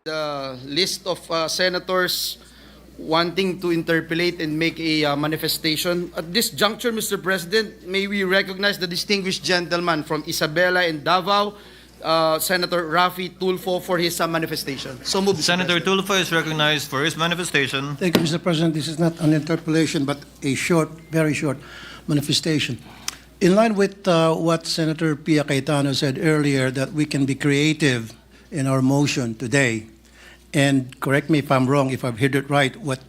the list of senators wanting to interpellate and make a manifestation. At this juncture, Mr. President, may we recognize the distinguished gentleman from Isabela and Davao, Senator Raffy Tulfo, for his manifestation. So move, Mr. Senator President. Tulfo is recognized for his manifestation. Thank you, Mr. President. This is not an interpellation, but a short, very short manifestation. In line with what Senator Pia Cayetano said earlier, that we can be creative in our motion today, and correct me if I'm wrong, if I've heard it right, what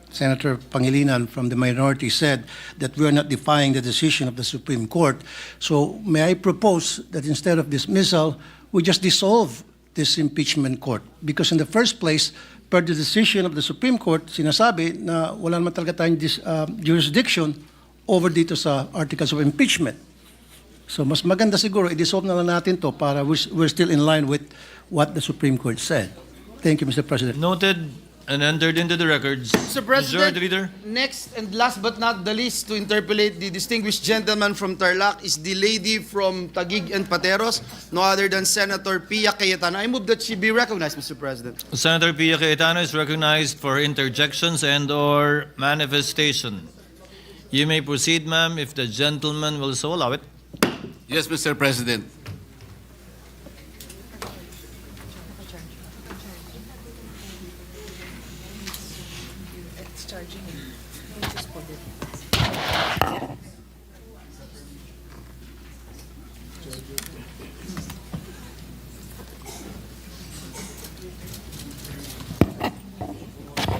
Senator Pangilinan from the minority said, that we're not defying the decision of the Supreme Court. So may I propose that instead of dismissal, we just dissolve this impeachment court? Because in the first place, per the decision of the Supreme Court, sinasabi na wala naman talaga tayong jurisdiction over dito sa articles of impeachment. So mas maganda siguro, i-dissolve na lang natin to para we're still in line with what the Supreme Court said. Thank you, Mr. President. Noted and entered into the records. Mr. President, Majority Leader. next and last but not the least to interpellate the distinguished gentleman from Tarlac is the lady from Taguig and Pateros, no other than Senator Pia Cayetano. I move that she be recognized, Mr. President. Senator Pia Cayetano is recognized for interjections and/or manifestation. You may proceed, ma'am, if the gentleman will so allow it. Yes, Mr. President.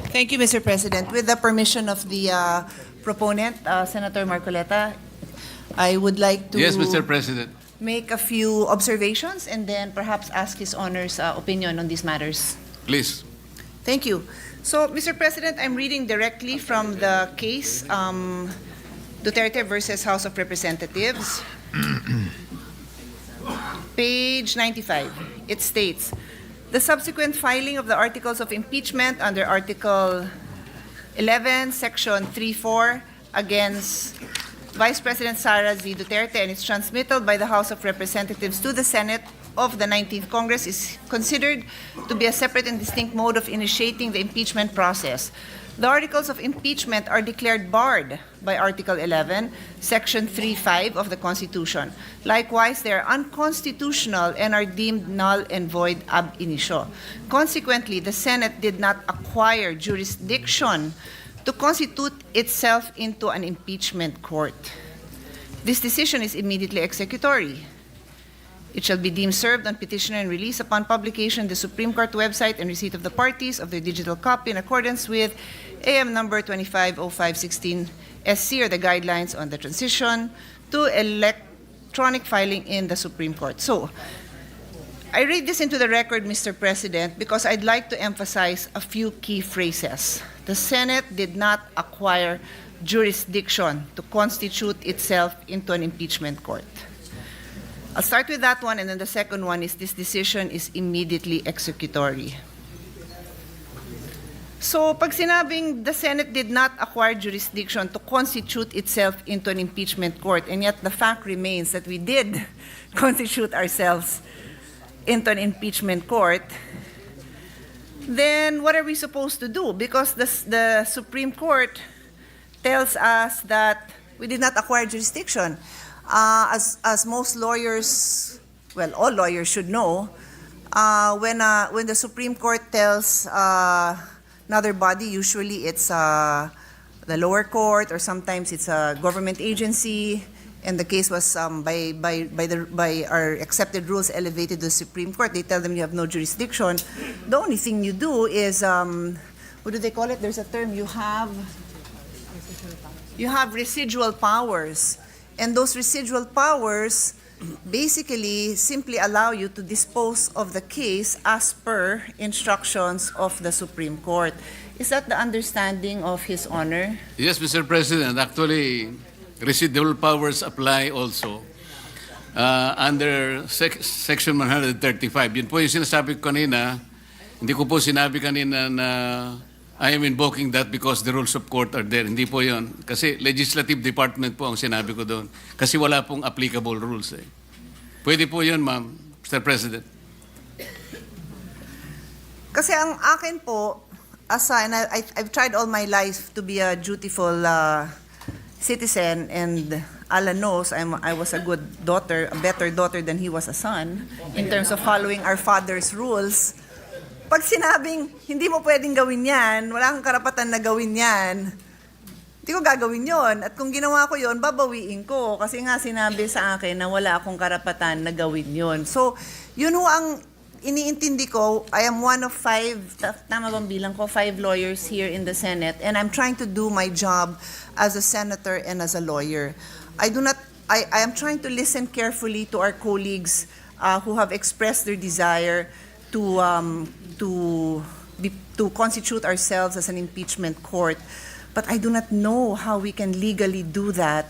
Thank you, Mr. President. With the permission of the proponent, Senator Marcoleta, I would like to Yes, Mr. President. make a few observations and then perhaps ask His Honor's opinion on these matters. Please. Thank you. So, Mr. President, I'm reading directly from the case Duterte versus House of Representatives. Page 95. It states, the subsequent filing of the articles of impeachment under Article 11, Section 3.4 against Vice President Sara Duterte and its transmittal by the House of Representatives to the Senate of the 19th Congress is considered to be a separate and distinct mode of initiating the impeachment process. The articles of impeachment are declared barred by Article 11, Section 3.5 of the Constitution. Likewise, they are unconstitutional and are deemed null and void ab initio. Consequently, the Senate did not acquire jurisdiction to constitute itself into an impeachment court. This decision is immediately executory. It shall be deemed served on petitioner and release upon publication the Supreme Court website and receipt of the parties of their digital copy in accordance with AM number 250516 SC, or the guidelines on the transition to electronic filing in the Supreme Court. So, I read this into the record, Mr. President, because I'd like to emphasize a few key phrases. The Senate did not acquire jurisdiction to constitute itself into an impeachment court. I'll start with that one, and then the second one is this decision is immediately executory. So, pag sinabing the Senate did not acquire jurisdiction to constitute itself into an impeachment court, and yet the fact remains that we did constitute ourselves into an impeachment court, then what are we supposed to do? Because the Supreme Court tells us that we did not acquire jurisdiction. As most lawyers, well, all lawyers should know, when the Supreme Court tells another body, usually it's the lower court, or sometimes it's a government agency, and the case was by our accepted rules elevated to the Supreme Court. They tell them you have no jurisdiction. The only thing you do is, what do they call it? There's a term. You have residual powers. And those residual powers basically simply allow you to dispose of the case as per instructions of the Supreme Court. Is that the understanding of His Honor? Yes, Mr. President. Actually, residual powers apply also under Section 135. Yun po yung sinasabi ko kanina. Hindi ko po sinabi kanina na I am invoking that because the rules of court are there. Hindi po yun. Kasi legislative department po ang sinabi ko doon. Kasi wala pong applicable rules eh. Pwede po yun, ma'am, Mr. President. Kasi ang akin po, and I've tried all my life to be a dutiful citizen, and Alan knows I was a good daughter, a better daughter than he was a son, in terms of following our father's rules. Pag sinabing, hindi mo pwedeng gawin yan, wala kang karapatan na gawin yan, hindi ko gagawin yon. At kung ginawa ko yon, babawiin ko. Kasi nga sinabi sa akin na wala akong karapatan na gawin yon. So, yun ho ang iniintindi ko. I am one of 5, tama bang bilang ko, 5 lawyers here in the Senate. And I'm trying to do my job as a senator and as a lawyer. I am trying to listen carefully to our colleagues who have expressed their desire to constitute ourselves as an impeachment court. But I do not know how we can legally do that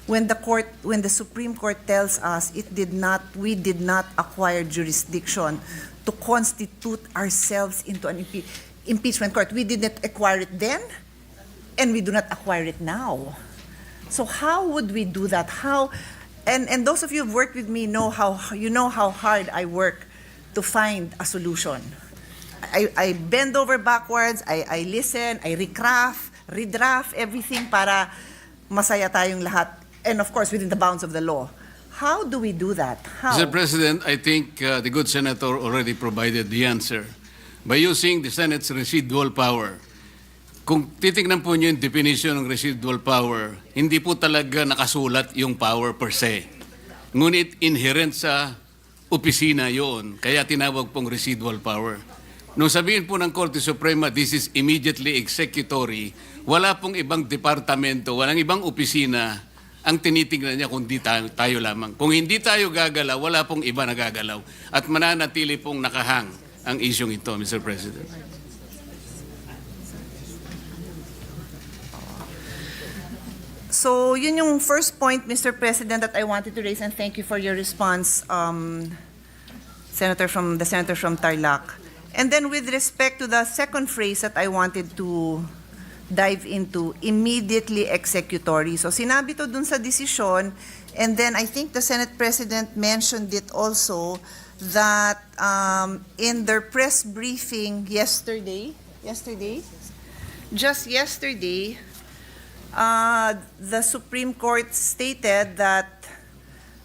when the Supreme Court tells us we did not acquire jurisdiction to constitute ourselves into an impeachment court. We did not acquire it then, and we do not acquire it now. So how would we do that? And those of you who've worked with me know how hard I work to find a solution. I bend over backwards, I listen, I redraft everything para masaya tayong lahat. And of course, within the bounds of the law. How do we do that? How? Mr. President, I think the good senator already provided the answer. By using the Senate's residual power. Kung titignan po niyo yung definition ng residual power, hindi po talaga nakasulat yung power per se. Ngunit inherent sa opisina yon, kaya tinawag pong residual power. Nung sabihin po ng Korte Suprema, this is immediately executory, wala pong ibang departamento, walang ibang opisina ang tinitingnan niya kung di tayo lamang. Kung hindi tayo gagalaw, wala pong iba na gagalaw. At mananatili pong nakahang ang isyong ito, Mr. President. So, yun yung first point, Mr. President, that I wanted to raise, and thank you for your response, Senator from Tarlac. And then with respect to the second phrase that I wanted to dive into, immediately executory. So sinabi to dun sa desisyon, and then I think the Senate President mentioned it also, that in their press briefing just yesterday, the Supreme Court stated that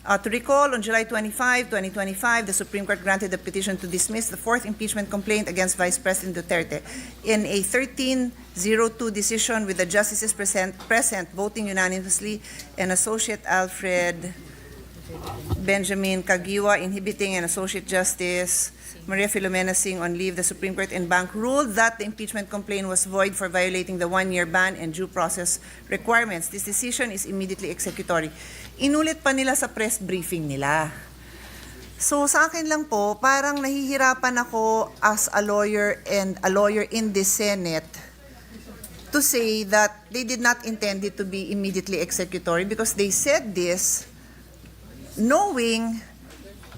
to recall, on July 25, 2025, the Supreme Court granted the petition to dismiss the 4th impeachment complaint against Vice President Duterte. In a 13-02 decision with the justices present voting unanimously, and Associate Alfred Benjamin Kagiwa inhibiting, and Associate Justice Maria Filomena Singh on leave, the Supreme Court en banc ruled that the impeachment complaint was void for violating the 1-year ban and due process requirements. This decision is immediately executory. Inulit pa nila sa press briefing nila. So sa akin lang po, parang nahihirapan ako as a lawyer and a lawyer in the Senate to say that they did not intend it to be immediately executory, because they said this knowing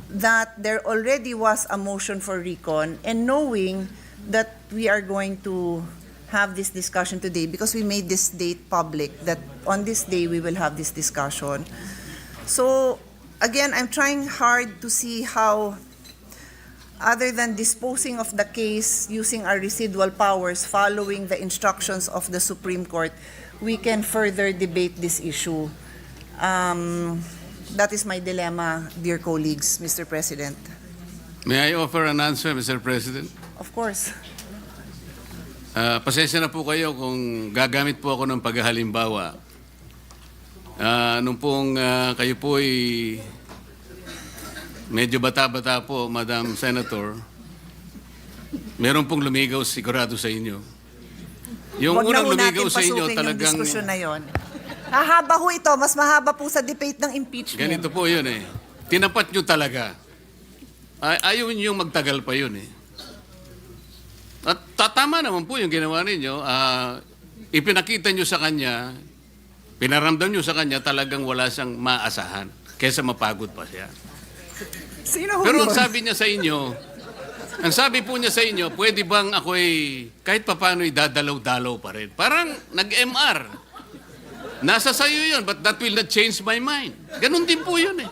that there already was a motion for recon, and knowing that we are going to have this discussion today, because we made this date public, that on this day we will have this discussion. So again, I'm trying hard to see how, other than disposing of the case using our residual powers following the instructions of the Supreme Court, we can further debate this issue. That is my dilemma, dear colleagues, Mr. President. May I offer an answer, Mr. President? Of course. Pasensya na po kayo kung gagamit po ako ng paghahalimbawa. Nung pong kayo po ay medyo bata-bata po, Madam Senator, meron pong lumigaw sigurado sa inyo. Yung Huwag na unang ho natin lumigaw sa inyo pasukin talagang... yung diskusyon na yon. Hahaba ho ito, mas mahaba po sa debate ng impeachment. Ganito po yun eh. Tinapat nyo talaga. Ayaw nyo magtagal pa yun eh. At tama naman po yung ginawa ninyo. Ipinakita nyo sa kanya, pinaramdam nyo sa kanya, talagang wala siyang maasahan kaysa mapagod pa siya. Sino ho Pero yun? ang sabi niya sa inyo, ang sabi po niya sa inyo, pwede bang ako'y kahit papano'y dadalaw-dalaw pa rin? Parang nag-MR. Nasa sayo yun, but that will not change my mind. Ganun din po yun eh.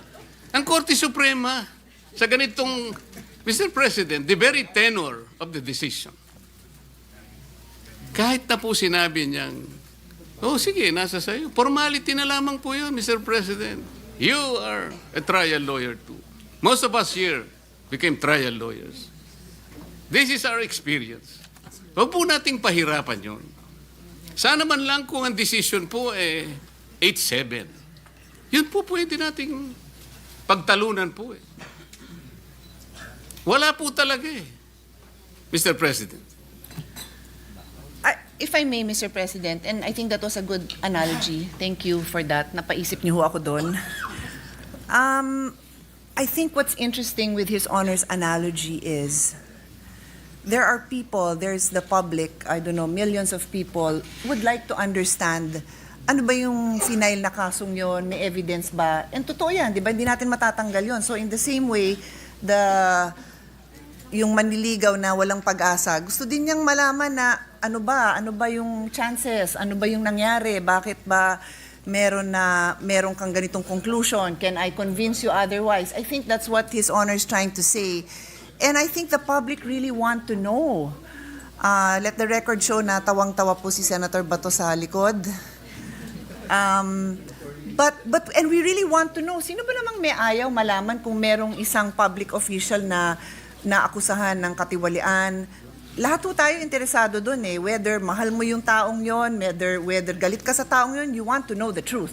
Ang Korte Suprema, sa ganitong, Mr. President, the very tenor of of the decision. Kahit na po sinabi niyang, oh sige, nasa sayo. Formality na lamang po yun, Mr. President. You are a trial lawyer too. Most of us here became trial lawyers. This is our experience. Huwag po nating pahirapan yun. Sana man lang kung ang decision po 8-7. Yun po pwede nating pagtalunan po eh. Wala po talaga eh, Mr. President. If I may, Mr. President, and I think that was a good analogy. Thank you for that. Napaisip niyo ho ako doon. I think what's interesting with His Honor's analogy is there are people, there's the public, I don't know, millions of people would like to understand ano ba yung final na kasong yon, may evidence ba? And totoo yan, di ba? Hindi natin matatanggal yon. So in the same way, yung manliligaw na walang pag-asa, gusto din niyang malaman na ano ba yung chances, ano ba yung nangyari, bakit ba meron kang ganitong conclusion, can I convince you otherwise? I think that's what His Honor is trying to say. And I think the public really want to know. Let the record show na tawang-tawa po si Senator Bato sa likod. But and we really want to know, sino ba namang may ayaw malaman kung merong isang public official na naakusahan ng katiwalian. Lahat po tayo interesado doon eh, whether mahal mo yung taong yon, whether galit ka sa taong yon, you want to know the truth.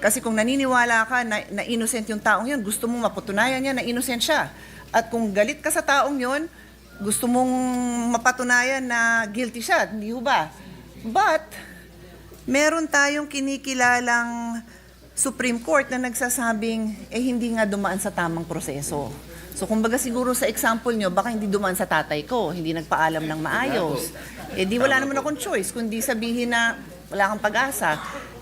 Kasi kung naniniwala ka na innocent yung taong yon, gusto mong mapatunayan niya na innocent siya. At kung galit ka sa taong yon, gusto mong mapatunayan na guilty siya, hindi ho ba? But meron tayong kinikilalang Supreme Court na nagsasabing hindi nga dumaan sa tamang proseso. So kumbaga siguro sa example nyo, baka hindi dumaan sa tatay ko, hindi nagpaalam ng maayos. Di wala naman akong choice, kundi sabihin na wala kang pag-asa.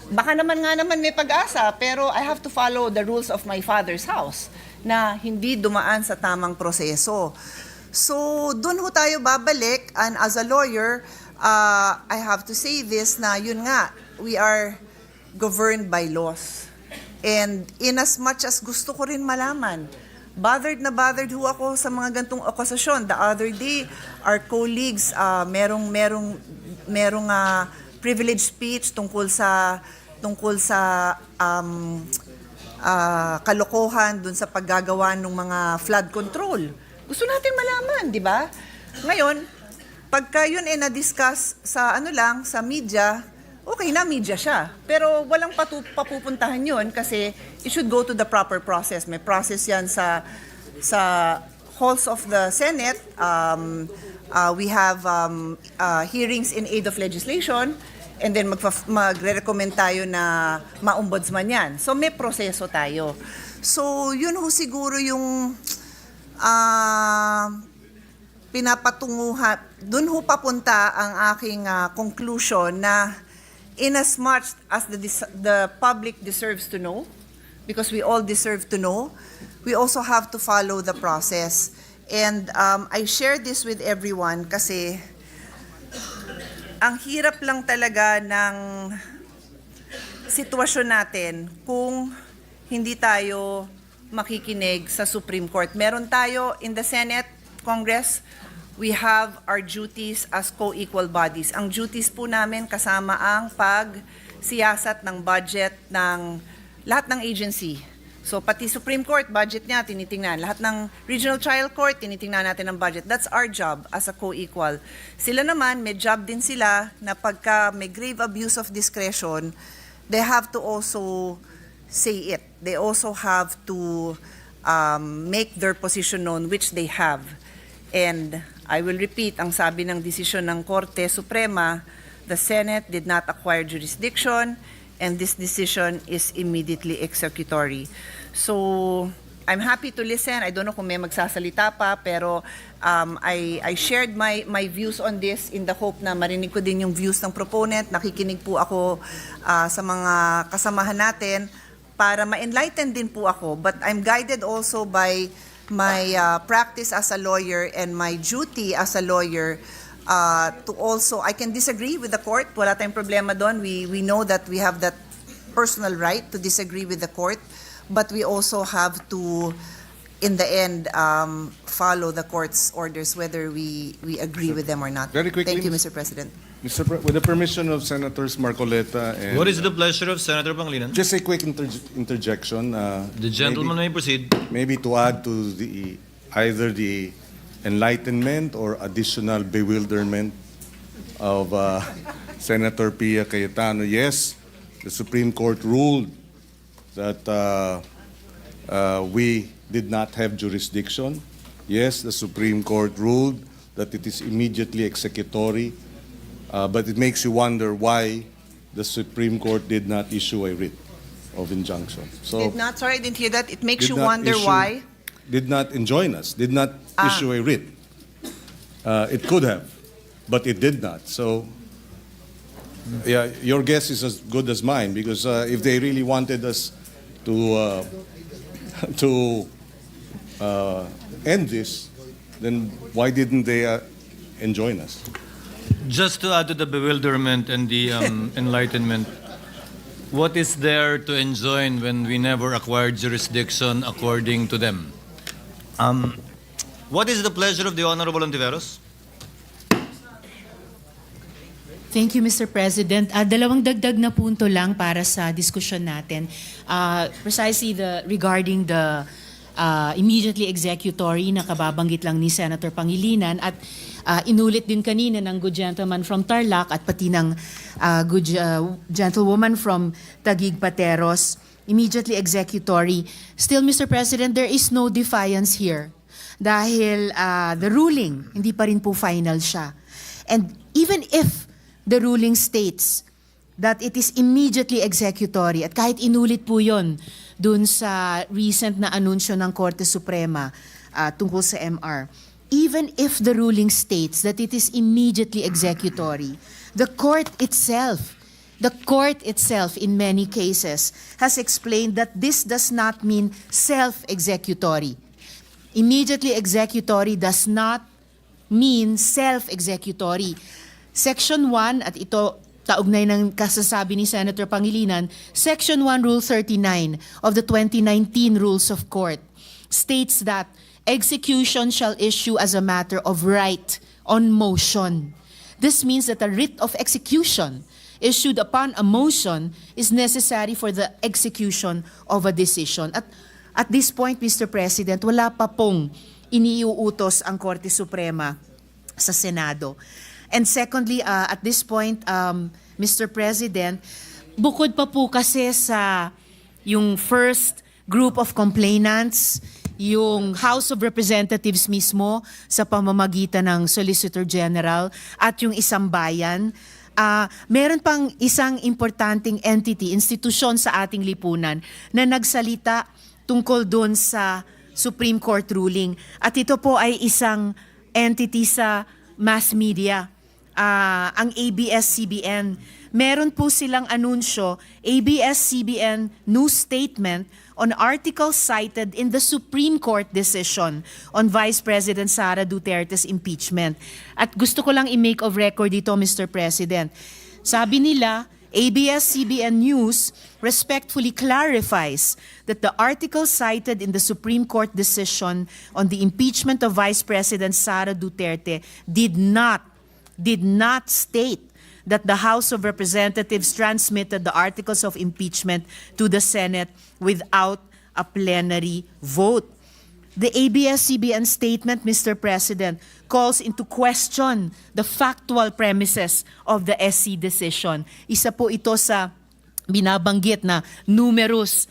Baka naman may pag-asa, pero I have to follow the rules of my father's house na hindi dumaan sa tamang proseso. So doon ho tayo babalik, and as a lawyer, I have to say this na yun nga, we are governed by laws. And in as much as gusto ko rin malaman, bothered ho ako sa mga gantong okasasyon. The other day, our colleagues, merong privilege speech tungkol sa kalokohan dun sa paggagawa ng mga flood control. Gusto natin malaman, di ba? Ngayon, pagka yun na-discuss sa sa media, okay na, media siya. Pero walang papupuntahan yun kasi it should go to the proper process. May process yan sa halls of the Senate. We have hearings in aid of legislation, and then magre-recommend tayo na ma-ombudsman yan. So may proseso tayo. So yun ho siguro yung pinapatunguhan. Doon ho papunta ang aking conclusion na in as much as the public deserves to know, because we all deserve to know, we also have to follow the process. And I share this with everyone kasi ang hirap lang talaga ng sitwasyon natin kung hindi tayo makikinig sa Supreme Court. Meron tayo in the Senate, Congress, we have our duties as co-equal bodies. Ang duties po namin kasama ang pagsiyasat ng budget ng lahat ng agency. So pati Supreme Court, budget niya, tinitingnan. Lahat ng Regional Trial Court, tinitingnan natin ang budget. That's our job as a co-equal. Sila naman, may job din sila na pagka may grave abuse of discretion, they have to also say it. They also have to make their position known, which they have. And I will repeat, ang sabi ng desisyon ng Korte Suprema, the Senate did not acquire jurisdiction and this decision is immediately executory. So, I'm happy to listen. I don't know kung may magsasalita pa, pero I shared my views on this in the hope na marinig ko din yung views ng proponent. Nakikinig po ako sa mga kasamahan natin para ma-enlighten din po ako. But I'm guided also by my practice as a lawyer and my duty as a lawyer to also, I can disagree with the court, wala tayong problema doon. We know that we have that personal right to disagree with the court, but we also have to in the end, follow the court's orders, whether we agree with them or not. Very quickly, Thank you, Mr. President. With the permission of Senators Marcoleta and... What is the pleasure of Senator Pangilinan? Just a quick interjection. The gentleman may proceed. Maybe to add to either the enlightenment or additional bewilderment of Senator Pia Cayetano. Yes, the Supreme Court ruled that we did not have jurisdiction. Yes, the Supreme Court ruled that it is immediately executory, but it makes you wonder why the Supreme Court did not issue a writ of injunction. So Did not, sorry, I didn't hear that. It makes did you not wonder issue- why. Did not enjoin us, did not issue a writ. It could have, but it did not. So, yeah, your guess is as good as mine, because if they really wanted us to end this, then why didn't they enjoin us? Just to add to the bewilderment and the enlightenment, what is there to enjoin when we never acquired jurisdiction according to them? What is the pleasure of the Honorable Ontiveros? Thank you, Mr. President. Dalawang dagdag na punto lang para sa diskusyon natin. Precisely regarding the immediately executory na kababanggit lang ni Senator Pangilinan at inulit din kanina ng good gentleman from Tarlac at pati ng good gentlewoman from Taguig Pateros, immediately executory. Still, Mr. President, there is no defiance here dahil the ruling, hindi pa rin po final siya. And even if the ruling states that it is immediately executory, at kahit inulit po yon dun sa recent na anunsyo ng Korte Suprema tungkol sa MR, even if the ruling states that it is immediately executory, the court itself in many cases has explained that this does not mean self-executory. Immediately executory does not mean self-executory. Section 1, at ito kaugnay ng kasasabi ni Senator Pangilinan, Section 1, Rule 39 of the 2019 Rules of Court states that execution shall issue as a matter of right on motion. This means that a writ of execution issued upon a motion is necessary for the execution of a decision. At this point, Mr. President, wala pa pong iniuutos ang Korte Suprema sa Senado. And secondly, at this point, Mr. President, bukod pa po kasi sa yung first group of complainants, yung House of Representatives mismo sa pamamagitan ng Solicitor General at yung isang bayan, meron pang isang importanteng entity, institusyon sa ating lipunan na nagsalita tungkol doon sa Supreme Court ruling. At ito po ay isang entity sa mass media, ang abs-cbn. Meron po silang anunsyo, abs-cbn news statement on articles cited in the Supreme Court decision on Vice President Sara Duterte's impeachment. At gusto ko lang i-make of record dito, Mr. President. Sabi nila, abs-cbn News respectfully clarifies that the article cited in the Supreme Court decision on the impeachment of Vice President Sara Duterte did not state that the House of Representatives transmitted the articles of impeachment to the Senate without a plenary vote. The abs-cbn statement, Mr. President, calls into question the factual premises of the SC decision. Isa po ito sa binabanggit na numerous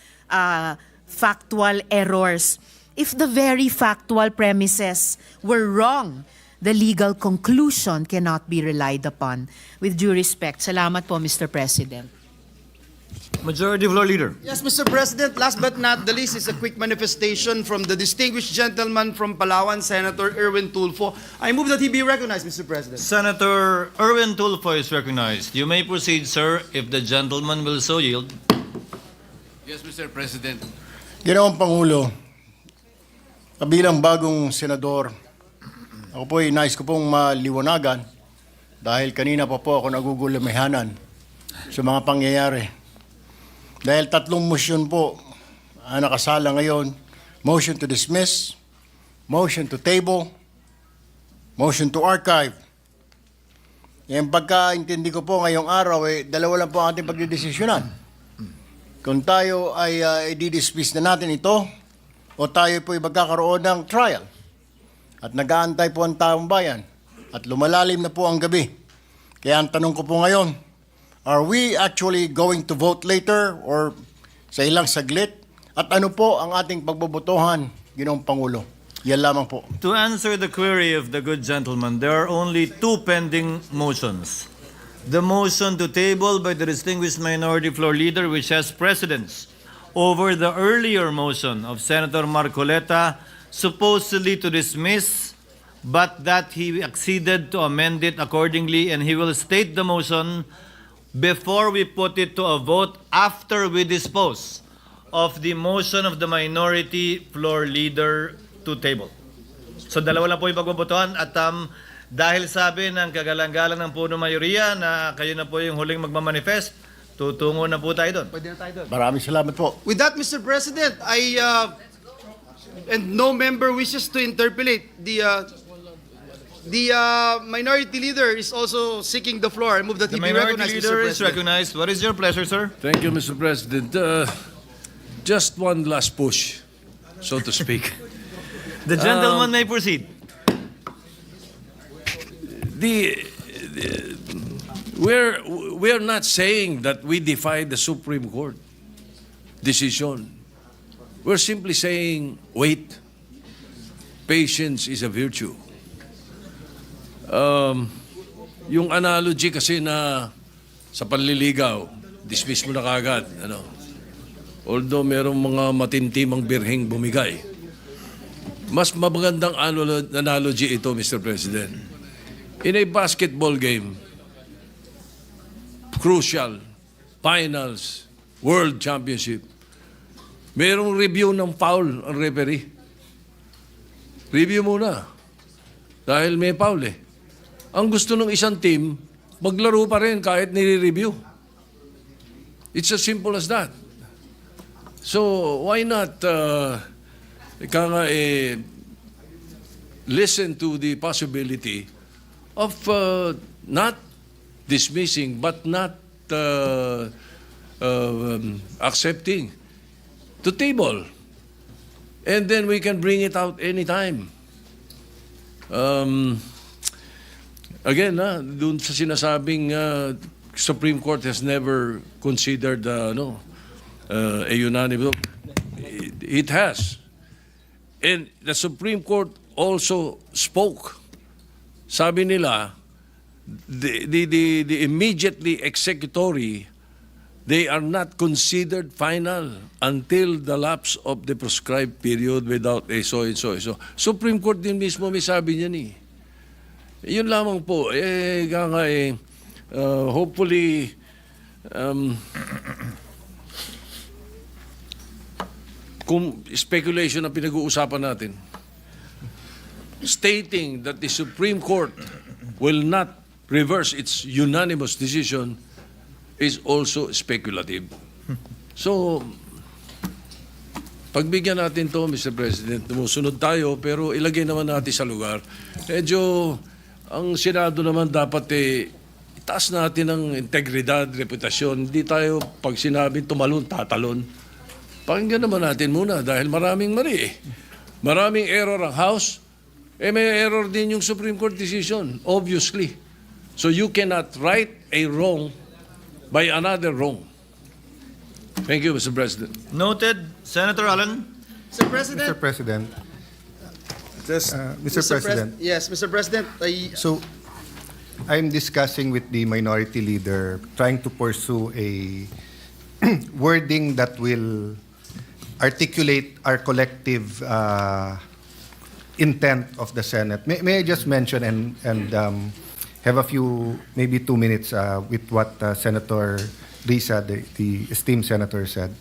factual errors. If the very factual premises were wrong, the legal conclusion cannot be relied upon. With due respect, salamat po, Mr. President. Majority Floor Leader. Yes, Mr. President, last but not the least is a quick manifestation from the distinguished gentleman from Palawan, Senator Erwin Tulfo. I move that he be recognized, Mr. President. Senator Erwin Tulfo is recognized. You may proceed, sir, if the gentleman will so yield. Yes, Mr. President. Ginoong Pangulo, bilang bagong senador, ako po ay nais ko pong maliwanagan dahil kanina pa po ako nagugulamihanan sa mga pangyayari. Dahil 3 motion po ang nakasala ngayon motion to dismiss, motion to table, motion to archive. Yung pagkaintindi ko po ngayong araw, dalawa lang po ang ating pagdidesisyonan. Kung tayo ay i-dismiss na natin ito, o tayo po ay magkakaroon ng trial. At nag-aantay po ang taong bayan. At lumalalim na po ang gabi. Kaya ang tanong ko po ngayon, are we actually going to vote later or sa ilang saglit? At ano po ang ating pagbobotohan, Ginoong Pangulo? Yan lamang po. To answer the query of the good gentleman, there are only two pending motions. The motion to table by the distinguished minority floor leader, which has precedence over the earlier motion of Senator Marcoleta, supposedly to dismiss, but that he acceded to amend it accordingly, and he will state the motion before we put it to a vote after we dispose of the motion of the minority floor leader to table. So dalawa lang po yung pagbobotohan at dahil sabi ng kagalang-galang ng puno mayoriya na kayo na po yung huling magmamanifest, tutungo na po tayo doon. Pwede na tayo doon. Maraming salamat po. With that, Mr. President, and no member wishes to interpolate. The minority leader is also seeking the floor. I move that he The be minority recognized, leader Mr. is President. recognized. What is your pleasure, sir? Thank you, Mr. President. Just one last push, so to speak. The gentleman may proceed. We're not saying that we defy the Supreme Court decision. We're simply saying, wait. Patience is a virtue. Yung analogy kasi na sa panliligaw, dismiss mo na kagad. Although merong mga matintimang birheng bumigay. Mas magandang analogy ito, Mr. President. In a basketball game, crucial, finals, world championship, merong review ng foul ang referee. Review muna. Dahil may foul eh. Ang gusto ng isang team, maglaro pa rin kahit nire-review. It's as simple as that. So, why not listen to the possibility of not dismissing but not accepting to table. And then we can bring it out anytime. Again, dun sa sinasabing Supreme Court has never considered a unanimous. It has. And the Supreme Court also spoke. Sabi nila, the immediately executory, they are not considered final until the lapse of the prescribed period without a so and so and so. Supreme Court din mismo may sabi niyan eh. Yun lamang po. Hopefully, kung speculation ang pinag-uusapan natin, stating that the Supreme Court will not reverse its unanimous decision is also speculative. So, pagbigyan natin to, Mr. President, tumusunod tayo, pero ilagay naman natin sa lugar. Medyo, ang Senado naman dapat itaas natin ang integridad, reputasyon. Hindi tayo, pag sinabing tumalon, tatalon. Pakinggan naman natin muna dahil maraming mali eh. Maraming error ang House, may error din yung Supreme Court decision, obviously. So you cannot right a wrong by another wrong. Thank you, Mr. President. Noted. Senator Allen. Mr. President. Mr. President. Just, Mr. President. Yes, Mr. President. So, I'm discussing with the minority leader, trying to pursue a wording that will articulate our collective intent of the Senate. May I just mention and have a few, maybe 2 minutes with what Senator Risa, the esteemed senator, said.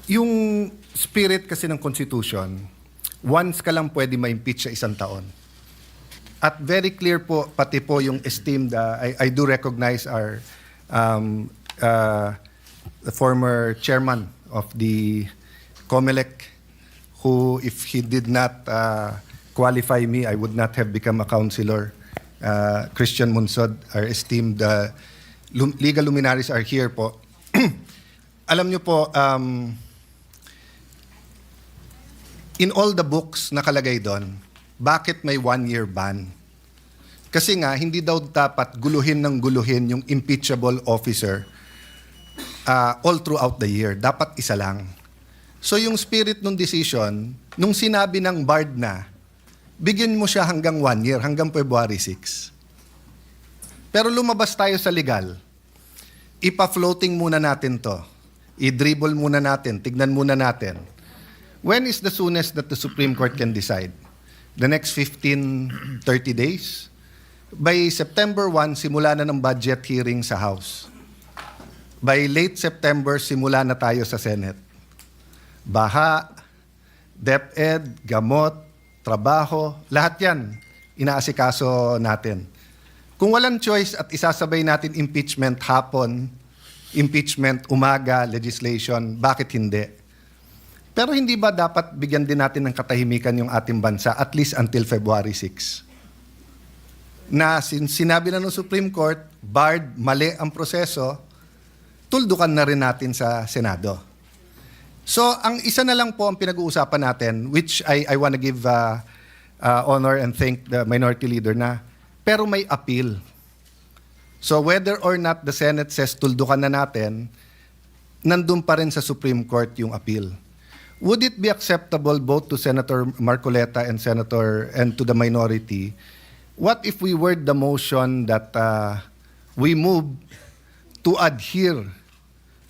Yung spirit kasi ng Constitution, once ka lang pwede ma-impeach sa 1 taon. At very clear po, pati po yung esteemed, I do recognize our the former chairman of the COMELEC who, if he did not qualify me, I would not have become a councilor. Christian Munsod, our esteemed legal luminaries are here po. Alam niyo po, in all the books nakalagay doon, bakit may 1-year ban? Kasi nga, hindi daw dapat guluhin ng guluhin yung impeachable officer all throughout the year. Dapat isa lang. So yung spirit ng decision, nung sinabi ng BARD na, bigyan mo siya hanggang 1 year, hanggang February 6. Pero lumabas tayo sa legal. Ipa-floating muna natin to. I-dribble muna natin, tignan muna natin. When is the soonest that the Supreme Court can decide? The next 15, 30 days? By September 1, simula na ng budget hearing sa House. By late September, simula na tayo sa Senate. Baha, DepEd, gamot, trabaho, lahat yan, inaasikaso natin. Kung walang choice at isasabay natin impeachment hapon, impeachment umaga, legislation, bakit hindi? Pero hindi ba dapat bigyan din natin ng katahimikan yung ating bansa at least until February 6? Na sinabi na ng Supreme Court, barred, mali ang proseso, tuldukan na rin natin sa Senado. So, ang isa na lang po ang pinag-uusapan natin, which I want to give honor and thank the minority leader na, pero may appeal. So, whether or not the Senate says tuldukan na natin, nandun pa rin sa Supreme Court yung appeal. Would it be acceptable both to Senator Marcoleta and to the minority, what if we word the motion that we move to adhere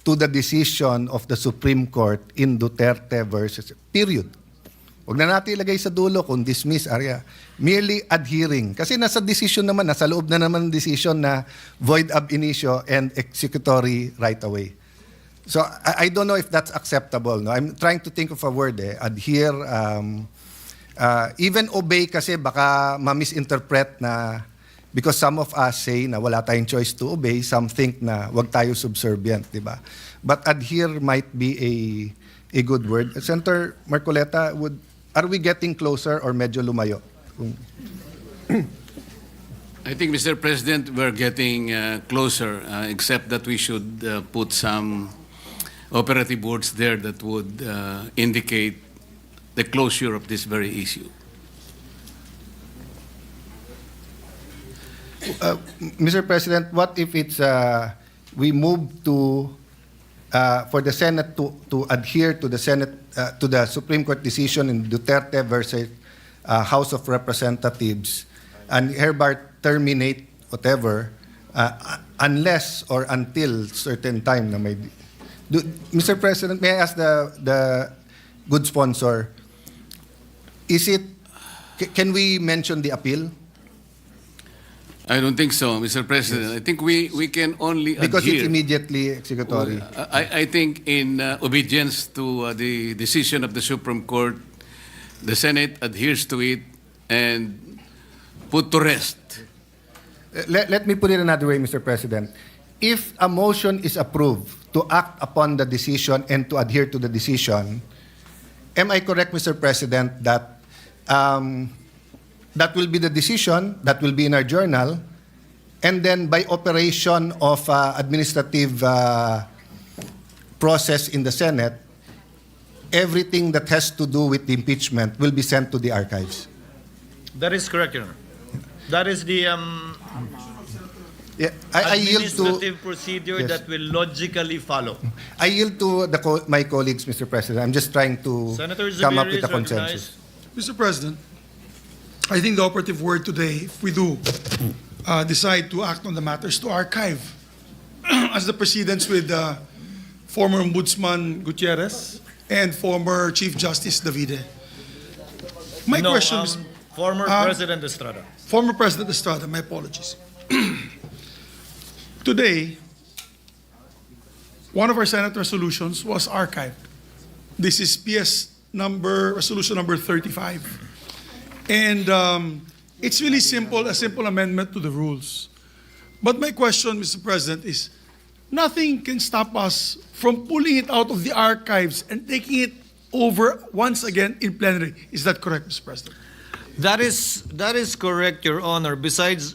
to the decision of the Supreme Court in Duterte versus, period. Huwag na natin ilagay sa dulo kung dismiss, area. Merely adhering. Kasi nasa decision naman, nasa loob na naman decision na void ab initio and executory right away. So I don't know if that's acceptable. No? I'm trying to think of a word. Adhere, even obey kasi baka ma-misinterpret na because some of us say na wala tayong choice to obey, some think na wag tayo subservient, di ba? But adhere might be a good word. Senator Marcoleta, are we getting closer or medyo lumayo? I think, Mr. President, we're getting closer, except that we should put some operative words there that would indicate the closure of this very issue. Mr. President, what if it's we move to for the Senate to adhere to the Senate to the Supreme Court decision in Duterte versus House of Representatives and hereby terminate whatever unless or until certain time na may Mr. President, may I ask the good sponsor, can we mention the appeal? I don't think so, Mr. President. Yes. I think we can only because adhere. It's immediately executory. I think in obedience to the decision of the Supreme Court, the Senate adheres to it and put to rest. Let me put it another way, Mr. President. If a motion is approved to act upon the decision and to adhere to the decision, am I correct, Mr. President, that that will be the decision, that will be in our journal, and then by operation of administrative process in the Senate, everything that has to do with the impeachment will be sent to the archives? That is correct, Your Honor. That is the Yeah, I yield to administrative procedure Yes. that will logically follow. I yield to my colleagues, Mr. President. I'm just trying to Senator come up Zubiri with a is consensus. recognized. Mr. President, I think the operative word today, if we do decide to act on the matters, to archive, as the precedents with former Ombudsman Gutierrez and former Chief Justice Davide. My No, question is, former President Estrada. former President Estrada, my apologies. Today, one of our Senate resolutions was archived. This is resolution number 35. And it's really simple, a simple amendment to the rules. But my question, Mr. President, is nothing can stop us from pulling it out of the archives and taking it over once again in plenary. Is that correct, Mr. President? That is correct, Your Honor. Besides,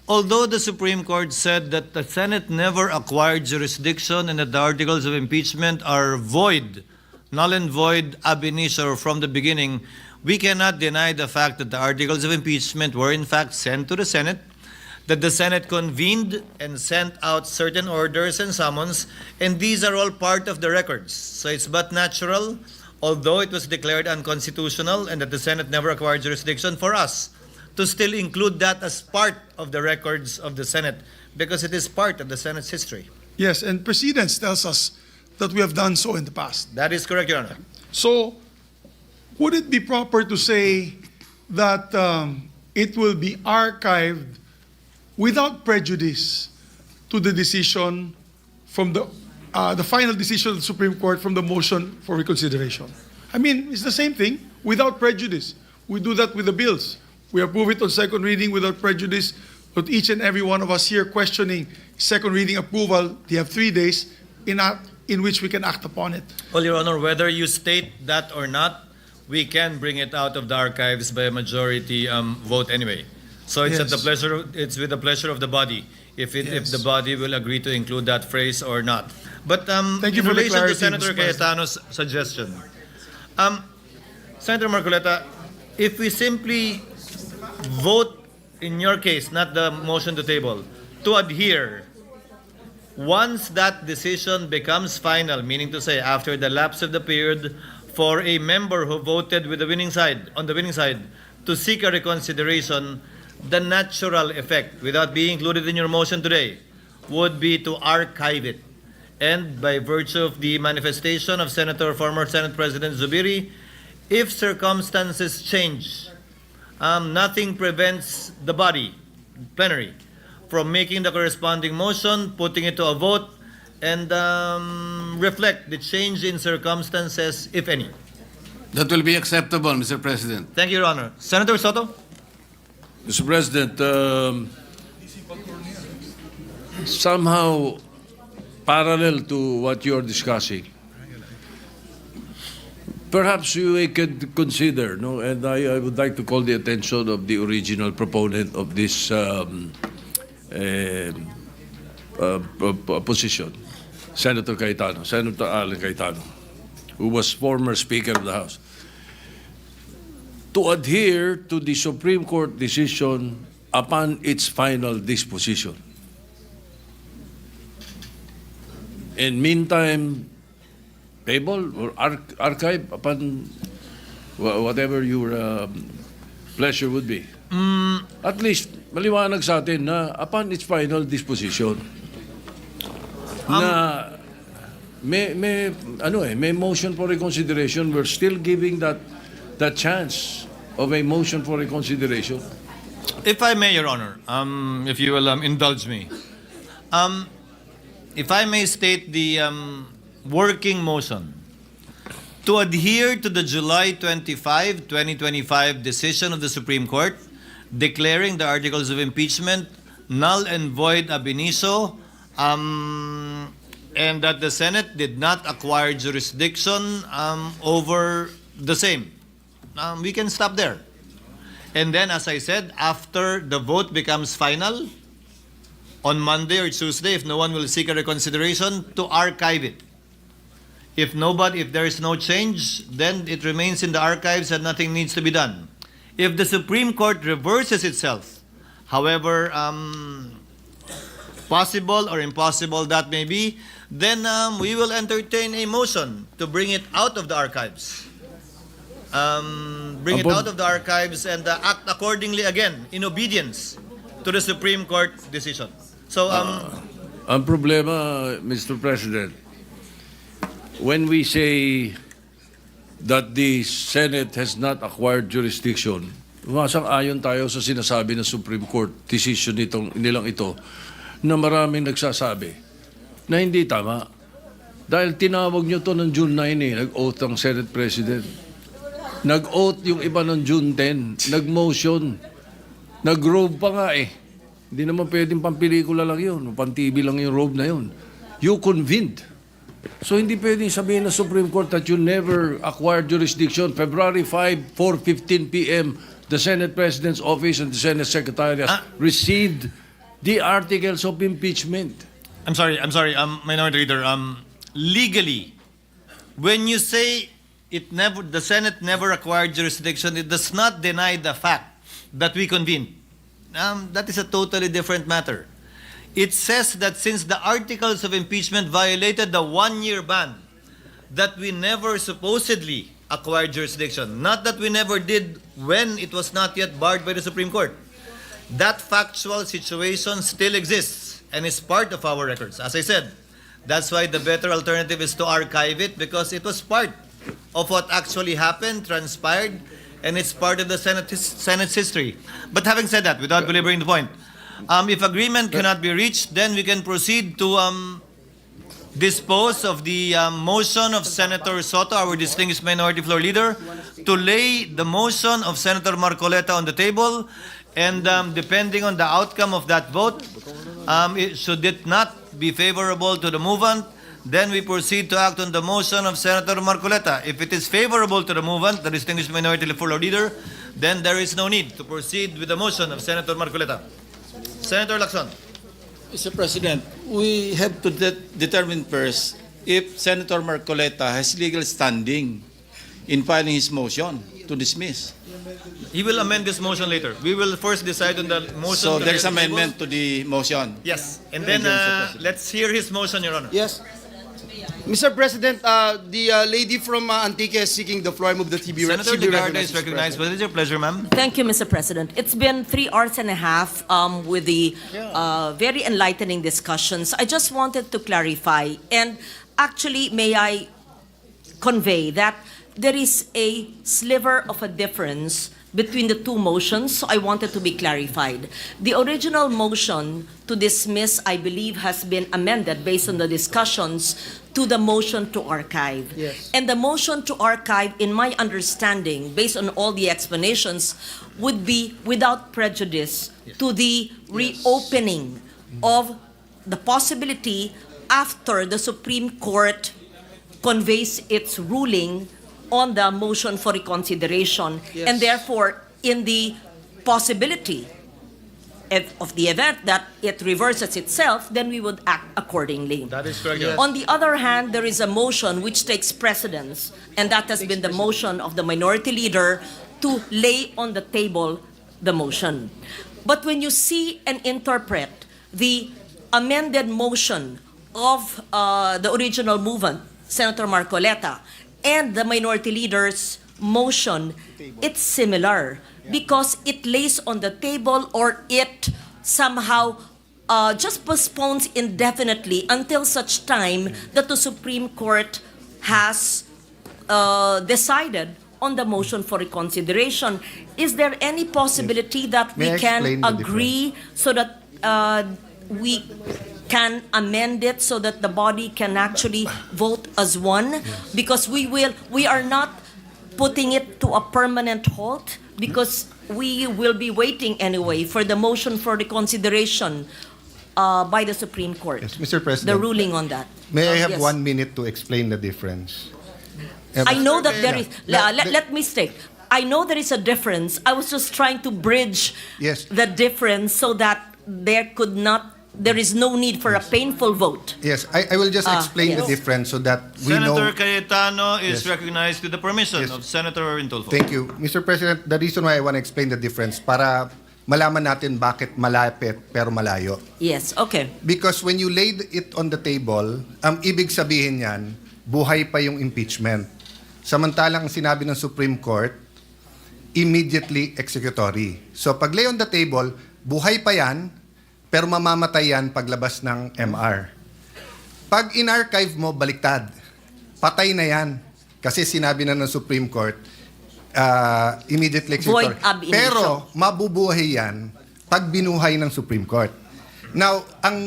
although the Supreme Court said that the Senate never acquired jurisdiction and that the articles of impeachment are void, null and void ab initio from the beginning, we cannot deny the fact that the articles of impeachment were in fact sent to the Senate, that the Senate convened and sent out certain orders and summons, and these are all part of the records. So it's but natural, although it was declared unconstitutional and that the Senate never acquired jurisdiction, for us to still include that as part of the records of the Senate, because it is part of the Senate's history. Yes, and precedence tells us that we have done so in the past. That is correct, Your Honor. So, would it be proper to say that it will be archived without prejudice to the decision from the final decision of the Supreme Court from the motion for reconsideration? I mean, it's the same thing, without prejudice. We do that with the bills. We approve it on second reading without prejudice, but each and every one of us here questioning second reading approval, they have 3 days in which we can act upon it. Well, Your Honor, whether you state that or not, we can bring it out of the archives by a majority vote anyway. So it's Yes. it's with the pleasure of the body if Yes. the body will agree to include that phrase or not. But Thank you in for the relation to clarity, Senator Mr. President. Cayetano's suggestion, Senator Marcoleta, if we simply vote in your case, not the motion to table, to adhere, once that decision becomes final, meaning to say after the lapse of the period for a member who voted with the winning side, on the winning side, to seek a reconsideration, the natural effect, without being included in your motion today, would be to archive it. And by virtue of the manifestation of former Senate President Zubiri, if circumstances change, nothing prevents the body, plenary, from making the corresponding motion, putting it to a vote, and reflect the change in circumstances, if any. That will be acceptable, Mr. President. Thank you, Your Honor. Senator Soto? Mr. President, somehow parallel to what you're discussing, perhaps you could consider, no, and I would like to call the attention of the original proponent of this position, Senator Alan Cayetano, who was former Speaker of the House, to adhere to the Supreme Court decision upon its final disposition. In meantime, table or archive upon whatever your pleasure would be. At least, maliwanag sa atin na upon its final disposition, na may motion for reconsideration, we're still giving that chance of a motion for reconsideration. If I may, Your Honor, if you will indulge me, if I may state the working motion to adhere to the July 25, 2025 decision of the Supreme Court declaring the articles of impeachment null and void ab initio, and that the Senate did not acquire jurisdiction over the same. We can stop there. And then, as I said, after the vote becomes final, on Monday or Tuesday, if no one will seek a reconsideration, to archive it. If there is no change, then it remains in the archives and nothing needs to be done. If the Supreme Court reverses itself, however possible or impossible that may be, then we will entertain a motion to bring it out of the archives. Bring it out of the archives and act accordingly again in obedience to the Supreme Court decision. So, ang problema, Mr. President, when we say that the Senate has not acquired jurisdiction, masang-ayon tayo sa sinasabi ng Supreme Court decision nilang ito na maraming nagsasabi na hindi tama. Dahil tinawag nyo to ng June 9 nag-oath ang Senate President. Nag-oath yung iba ng June 10, nag-motion, nag-robe pa nga Hindi naman pwedeng pampelikula lang yun, pan-TV lang yung robe na yun. You convened So hindi pwedeng sabihin ng Supreme Court that you never acquired jurisdiction. February 5, 4:15 p.m., the Senate President's Office and the Senate Secretary has received the articles of impeachment. I'm sorry, Minority Leader. Legally, when you say the Senate never acquired jurisdiction, it does not deny the fact that we convened. That is a totally different matter. It says that since the articles of impeachment violated the one-year ban, that we never supposedly acquired jurisdiction. Not that we never did when it was not yet barred by the Supreme Court. That factual situation still exists and is part of our records. As I said, that's why the better alternative is to archive it, because it was part of what actually happened, transpired, and it's part of the Senate's history. But having said that, without belaboring the point, if agreement cannot be reached, then we can proceed to dispose of the motion of Senator Soto, our distinguished minority floor leader, to lay the motion of Senator Marcoleta on the table, and depending on the outcome of that vote, should it not be favorable to the movant, then we proceed to act on the motion of Senator Marcoleta. If it is favorable to the movant, the distinguished minority floor leader, then there is no need to proceed with the motion of Senator Marcoleta. Senator Lacson. Mr. President, we have to determine first if Senator Marcoleta has legal standing in filing his motion to dismiss. He will amend this motion later. We will first decide on the motion. So there's amendment to the motion. Yes. And then let's hear his motion, Your Honor. Yes. Mr. President, the lady from Antique is seeking the floor. I move the TB. Senator Duterte is recognized. What is your pleasure, ma'am? Thank you, Mr. President. It's been 3 hours and a half with the very enlightening discussions. I just wanted to clarify, and actually, may I convey that there is a sliver of a difference between the two motions, so I wanted to be clarified. The original motion to dismiss, I believe, has been amended based on the discussions to the motion to archive. Yes. And the motion to archive, in my understanding, based on all the explanations, would be without prejudice to the reopening of the possibility after the Supreme Court conveys its ruling on the motion for reconsideration. Yes. And therefore, in the possibility of the event that it reverses itself, then we would act accordingly. That is correct. Yes. On the other hand, there is a motion which takes precedence, and that has been the motion of the minority leader to lay on the table the motion. But when you see and interpret the amended motion of the original movement, Senator Marcoleta, and the minority leader's motion, it's similar because it lays on the table, or it somehow just postpones indefinitely until such time that the Supreme Court has decided on the motion for reconsideration. Is there any possibility that May I we can explain the agree so that we can amend it so that the body can actually vote as one? Because we are not putting it to a permanent halt, because we will be waiting anyway for the motion for reconsideration by the Supreme Court. Yes, Mr. President. The ruling on that. May I have Yes. 1 minute to explain the difference? I know that there is. Yeah. Let me state. I know there is a difference. I was just trying to bridge Yes. the difference so that there is no need for a painful vote. Yes, I will just explain yes. the difference so that we Senator know. Cayetano is Yes. recognized with the permission Yes. of Senator Rintulfo. Thank you. Mr. President, the reason why I want to explain the difference, para malaman natin bakit malapit pero malayo. Yes, okay. Because when you laid it on the table, ang ibig sabihin niyan, buhay pa yung impeachment. Samantalang sinabi ng Supreme Court, immediately executory. So pag lay on the table, buhay pa yan, pero mamamatay yan paglabas ng MR. Pag in-archive mo, baliktad. Patay na yan. Kasi sinabi na ng Supreme Court, immediately executory. Void ab initio. Pero mabubuhay yan pag binuhay ng Supreme Court. Now, ang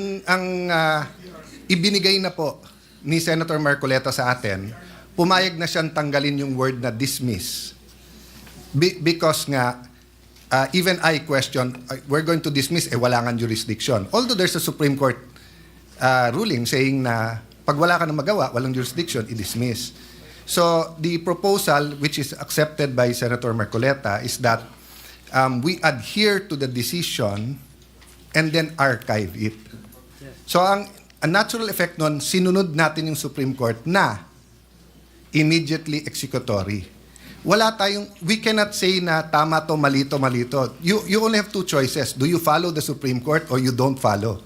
ibinigay na po ni Senator Marcoleta sa atin, pumayag na siyang tanggalin yung word na dismiss. Because nga, even I question, we're going to dismiss, wala nga jurisdiction. Although there's a Supreme Court ruling saying na pag wala ka nang magawa, walang jurisdiction, i-dismiss. So the proposal, which is accepted by Senator Marcoleta, is that we adhere to the decision and then archive it. So ang natural effect nun, sinunod natin yung Supreme Court na immediately executory. Wala tayong, we cannot say na tama to, malito. You only have two choices. Do you follow the Supreme Court or you don't follow?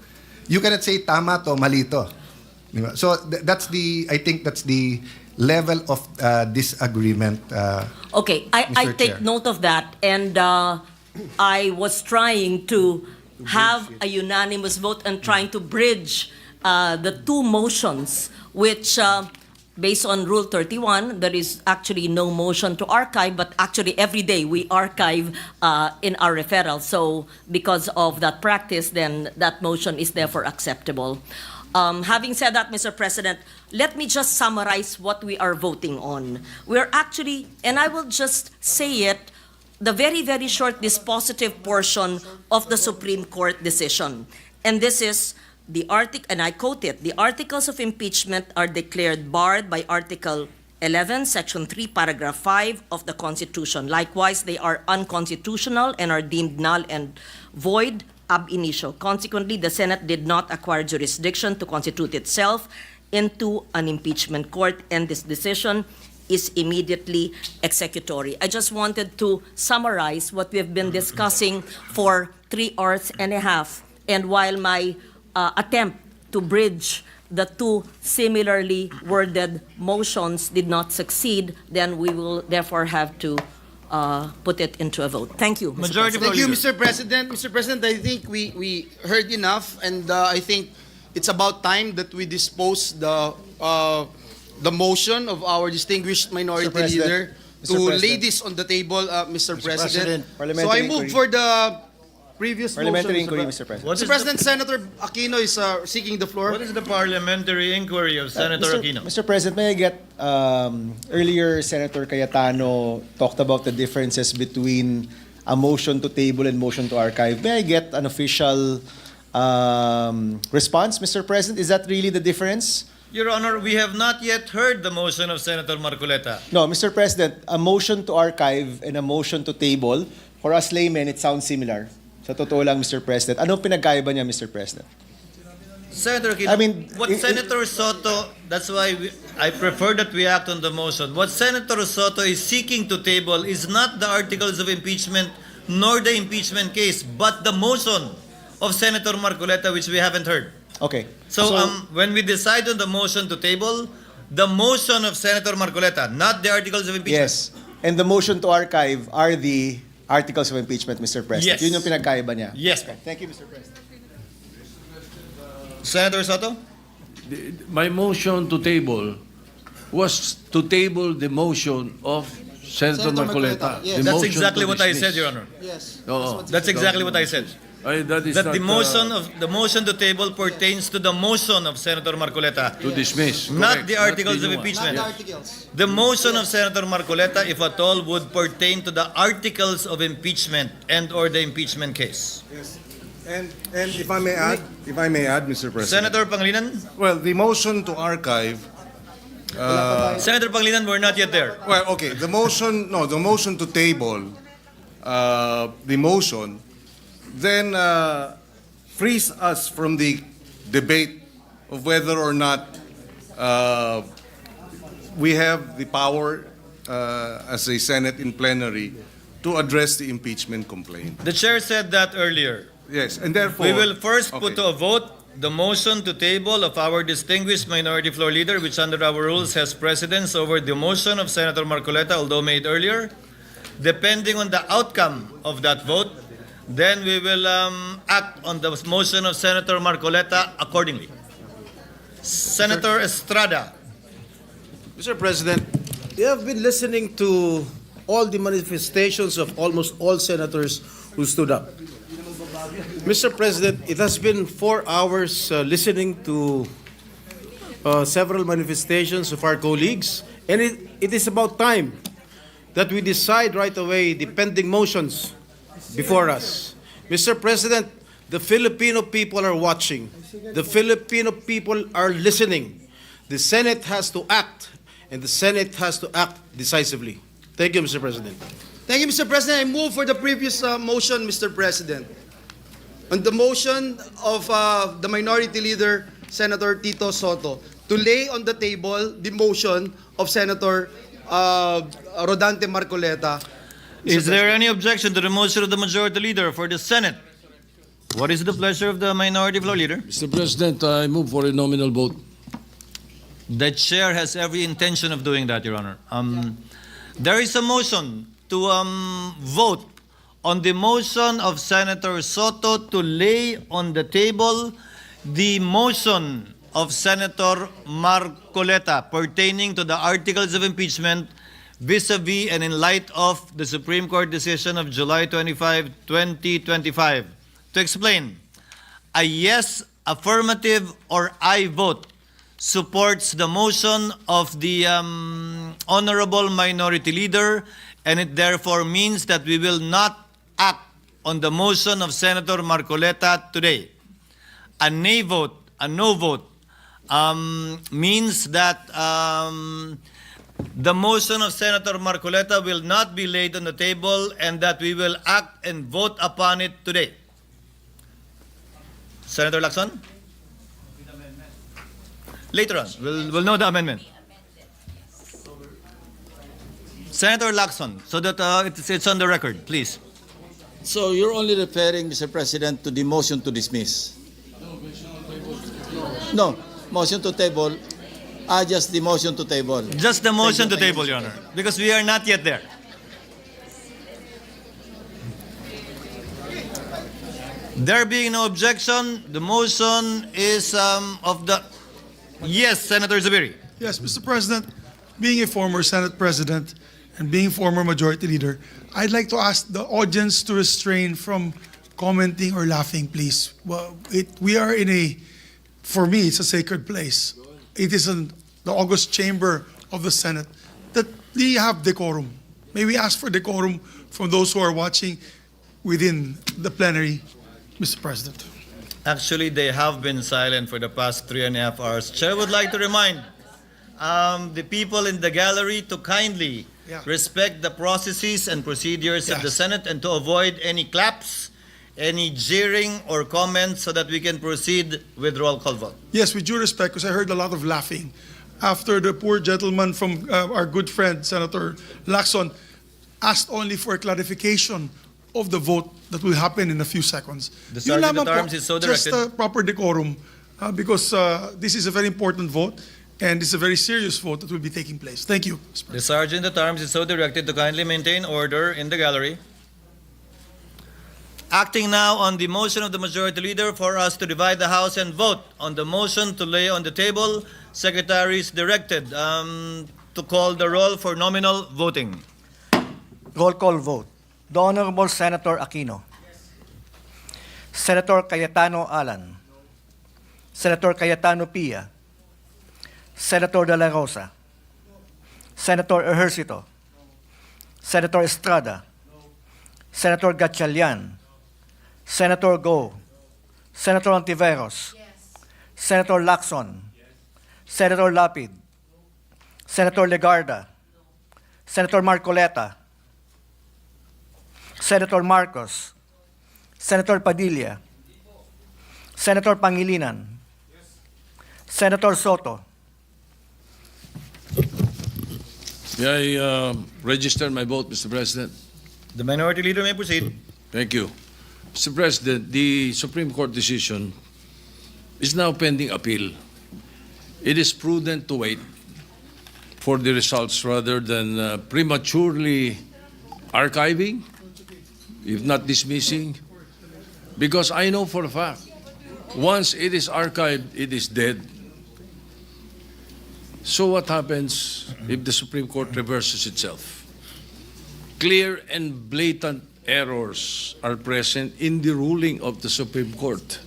You cannot say tama to, malito. So that's I think that's the level of disagreement. Okay, I Mr. take Chair. note of that, and I was trying to have a unanimous vote and trying to bridge the two motions, which, based on Rule 31, there is actually no motion to archive, but actually every day we archive in our referral. So because of that practice, then that motion is therefore acceptable. Having said that, Mr. President, let me just summarize what we are voting on. We're actually, and I will just say it, the very, very short dispositive portion of the Supreme Court decision. And this is the article, and I quote it, the articles of impeachment are declared barred by Article 11, Section 3, Paragraph 5 of the Constitution. Likewise, they are unconstitutional and are deemed null and void ab initio. Consequently, the Senate did not acquire jurisdiction to constitute itself into an impeachment court, and this decision is immediately executory. I just wanted to summarize what we have been discussing for 3 hours and a half. And while my attempt to bridge the two similarly worded motions did not succeed, then we will therefore have to put it into a vote. Thank you, Mr. Majority President. Thank you, Mr. President. Mr. President, I think we heard enough, and I think it's about time that we dispose the motion of our distinguished minority Mr. President, leader Mr. to lay President. this on the table, Mr. President. President, So parliamentary I move inquiry. for the previous Parliamentary motion. inquiry, Mr. President. What Mr. is President, Senator Aquino is seeking the floor. What is the parliamentary inquiry of Senator Aquino? Mr. President, may I get, earlier Senator Cayetano talked about the differences between a motion to table and motion to archive. May I get an official response, Mr. President? Is that really the difference? Your Honor, we have not yet heard the motion of Senator Marcoleta. No, Mr. President, a motion to archive and a motion to table, for us laymen, it sounds similar. Sa totoo lang, Mr. President. Anong pinagkaiba niya, Mr. President? Senator Aquino, I mean, what Senator Soto, that's why I prefer that we act on the motion. What Senator Soto is seeking to table is not the articles of impeachment nor the impeachment case, but the motion of Senator Marcoleta, which we haven't heard. Okay. So when we decide on the motion to table, the motion of Senator Marcoleta, not the articles of impeachment. Yes. And the motion to archive are the articles of impeachment, Mr. President. Yes. Yun yung pinagkaiba niya. Yes. Thank you, Mr. President. Senator Soto? My motion to table was to table the motion of Senator Senator Marcoleta. Marcoleta, yes. The That's motion exactly to what I dismiss. said, Your Honor. Yes. Oo. That's exactly what I said. That is That not, the motion to table pertains to the motion of Senator Marcoleta, to dismiss. not Correct. the articles the of new one. impeachment. Not the articles. The motion of Senator Marcoleta, if at all, would pertain to the articles of impeachment and or the impeachment case. Yes. And if I may add, Mr. President. Senator Pangilinan? Well, the motion to archive. Senator Pangilinan, we're not yet there. Well, okay. The motion to table, the motion, then frees us from the debate of whether or not we have the power as a Senate in plenary to address the impeachment complaint. The chair said that earlier. Yes, and therefore... We will first put Okay. to a vote the motion to table of our distinguished minority floor leader, which under our rules has precedence over the motion of Senator Marcoleta, although made earlier. Depending on the outcome of that vote, then we will act on the motion of Senator Marcoleta accordingly. Senator Estrada. Mr. President, you have been listening to all the manifestations of almost all senators who stood up. Mr. President, it has been 4 hours listening to several manifestations of our colleagues, and it is about time that we decide right away the pending motions before us. Mr. President, the Filipino people are watching. The Filipino people are listening. The Senate has to act, and the Senate has to act decisively. Thank you, Mr. President. Thank you, Mr. President. I move for the previous motion, Mr. President. On the motion of the Minority Leader, Senator Tito Soto, to lay on the table the motion of Senator Rodante Marcoleta. Is there any objection to the motion of the Majority Leader for the Senate? What is the pleasure of the Minority Floor Leader? Mr. President, I move for a nominal vote. The chair has every intention of doing that, Your Honor. There is a motion to vote on the motion of Senator Soto to lay on the table the motion of Senator Marcoleta pertaining to the articles of impeachment vis-a-vis and in light of the Supreme Court decision of July 25, 2025. To explain, a yes, affirmative, or aye vote supports the motion of the Honorable Minority Leader, and it therefore means that we will not act on the motion of Senator Marcoleta today. A nay vote, a no vote, means that the motion of Senator Marcoleta will not be laid on the table and that we will act and vote upon it today. Senator Lacson? Later on, we'll know the amendment. Senator Lacson, so that it's on the record, please. So you're only referring, Mr. President, to the motion to dismiss? No, motion to table. Just the motion to table. Just the motion to table, Your Honor, because we are not yet there. There being no objection, the motion is of the... Yes, Senator Zubiri. Yes, Mr. President, being a former Senate President and being former Majority Leader, I'd like to ask the audience to restrain from commenting or laughing, please. Well, we are in a, for me, it's a sacred place. It is in the august chamber of the Senate that we have decorum. May we ask for decorum from those who are watching within the plenary, Mr. President. Actually, they have been silent for the past 3.5 hours. Chair would like to remind the people in the gallery to kindly respect the processes and procedures of the Senate and to avoid any claps, any jeering or comments so that we can proceed with roll call vote. Yes, with due respect, because I heard a lot of laughing after the poor gentleman from our good friend, Senator Lacson, asked only for a clarification of the vote that will happen in a few seconds. The Sergeant at Arms is so directed. Just proper decorum, because this is a very important vote, and it's a very serious vote that will be taking place. Thank you, Mr. President. The Sergeant at Arms is so directed to kindly maintain order in the gallery. Acting now on the motion of the Majority Leader for us to divide the House and vote on the motion to lay on the table, Secretary is directed to call the roll for nominal voting. Roll call vote. The Honorable Senator Aquino. Senator Cayetano Alan. Senator Cayetano Pia. Senator De La Rosa. Senator Ejercito. Senator Estrada. Senator Gatchalian. Senator Go. Senator Ontiveros. Senator Lacson. Senator Lapid. Senator Legarda. Senator Marcoleta. Senator Marcos. Senator Padilla. Senator Pangilinan. Senator Soto. May I register my vote, Mr. President? The Minority Leader may proceed. Thank you. Mr. President, the Supreme Court decision is now pending appeal. It is prudent to wait for the results rather than prematurely archiving, if not dismissing, because I know for a fact, once it is archived, it is dead. So what happens if the Supreme Court reverses itself? Clear and blatant errors are present in the ruling of the Supreme Court.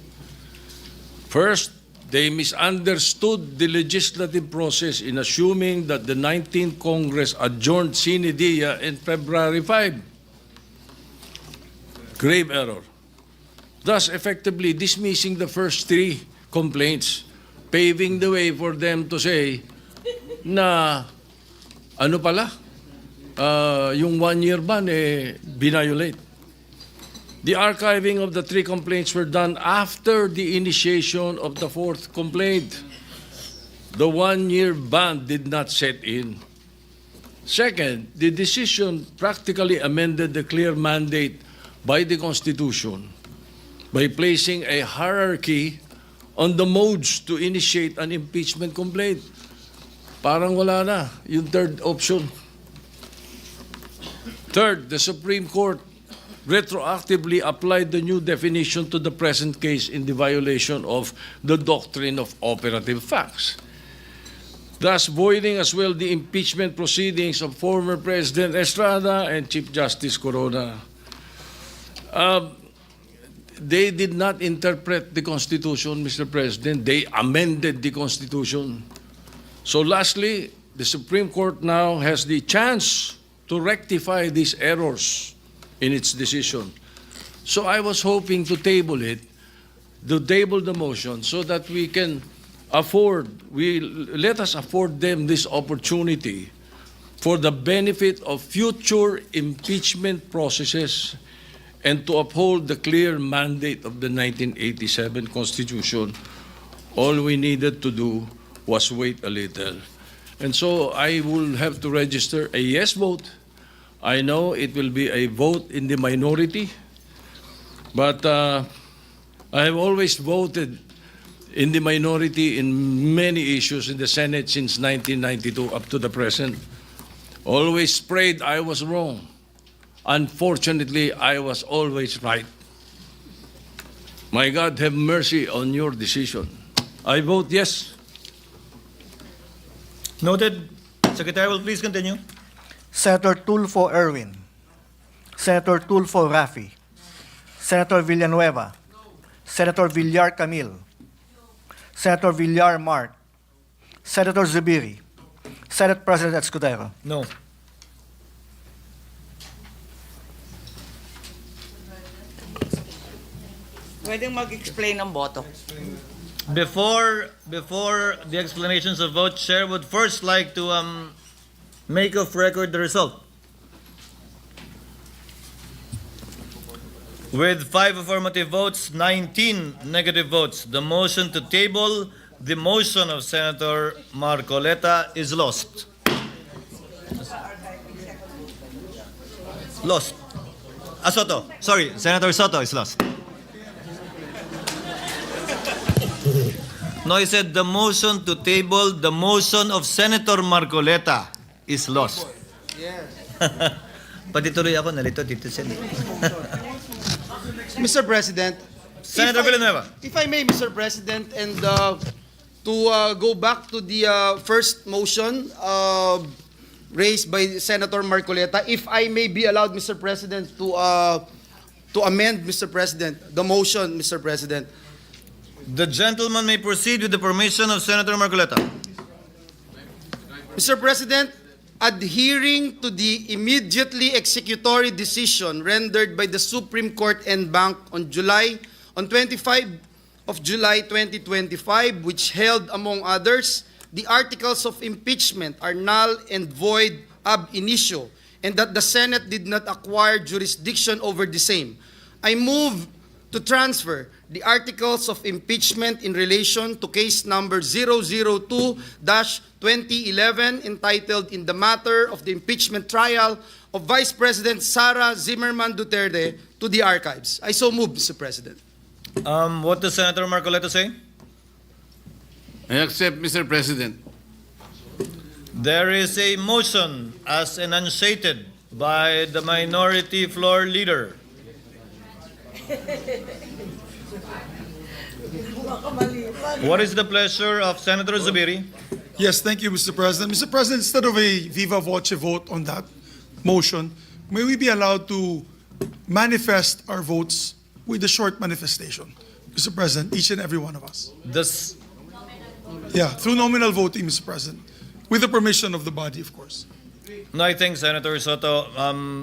First, they misunderstood the legislative process in assuming that the 19th Congress adjourned sine die in February 5. Grave error. Thus effectively dismissing the first three complaints paving the way for them to say na ano pala, yung 1-year ban binayolate. The archiving of the 3 complaints were done after the initiation of the 4th complaint. The 1-year ban did not set in. Second, the decision practically amended the clear mandate by the Constitution by placing a hierarchy on the modes to initiate an impeachment complaint. Parang wala na yung third option. Third, the Supreme Court retroactively applied the new definition to the present case in the violation of the doctrine of operative facts, thus voiding as well the impeachment proceedings of former President Estrada and Chief Justice Corona. They did not interpret the Constitution, Mr. President. They amended the Constitution. So lastly, the Supreme Court now has the chance to rectify these errors in its decision. So I was hoping to table the motion so that we can let us afford them this opportunity for the benefit of future impeachment processes and to uphold the clear mandate of the 1987 Constitution. All we needed to do was wait a little. And so I will have to register a yes vote. I know it will be a vote in the minority, but I have always voted in the minority in many issues in the Senate since 1992 up to the present. Always prayed I was wrong. Unfortunately, I was always right. My God, have mercy on your decision. I vote yes. Noted. Secretary will please continue. Senator Tulfo Erwin, Senator Tulfo Rafi, Senator Villanueva, Senator Villar Camil, Senator Villar Mark, Senator Zubiri, Senate President Escudero. No. Pwedeng mag-explain ng boto. Before the explanations of vote, Chair would first like to make of record the result. With 5 affirmative votes, 19 negative votes, the motion to table the motion of Senator Marcoleta is lost. Lost. Soto. Sorry, Senator Soto is lost. No, he said the motion to table the motion of Senator Marcoleta is lost. Yes. Pati tuloy ako, nalito dito siya. Mr. President, Senator Villanueva. if I may, Mr. President, and to go back to the first motion raised by Senator Marcoleta, if I may be allowed, Mr. President, to amend, Mr. President, the motion, Mr. President. The gentleman may proceed with the permission of Senator Marcoleta. Mr. President, adhering to the immediately executory decision rendered by the Supreme Court en banc on 25 of July 2025, which held, among others, the articles of impeachment are null and void ab initio, and that the Senate did not acquire jurisdiction over the same. I move to transfer the articles of impeachment in relation to case number 002-2011 entitled in the matter of the impeachment trial of Vice President Sara Duterte to the archives. I so move, Mr. President. What does Senator Marcoleta say? I accept, Mr. President. There is a motion as enunciated by the minority floor leader. What is the pleasure of Senator Zubiri? Yes, thank you, Mr. President. Mr. President, instead of a viva voce vote on that motion, may we be allowed to manifest our votes with a short manifestation, Mr. President, each and every one of us. Yeah, through nominal voting, Mr. President, with the permission of the body, of course. No, I think, Senator Soto,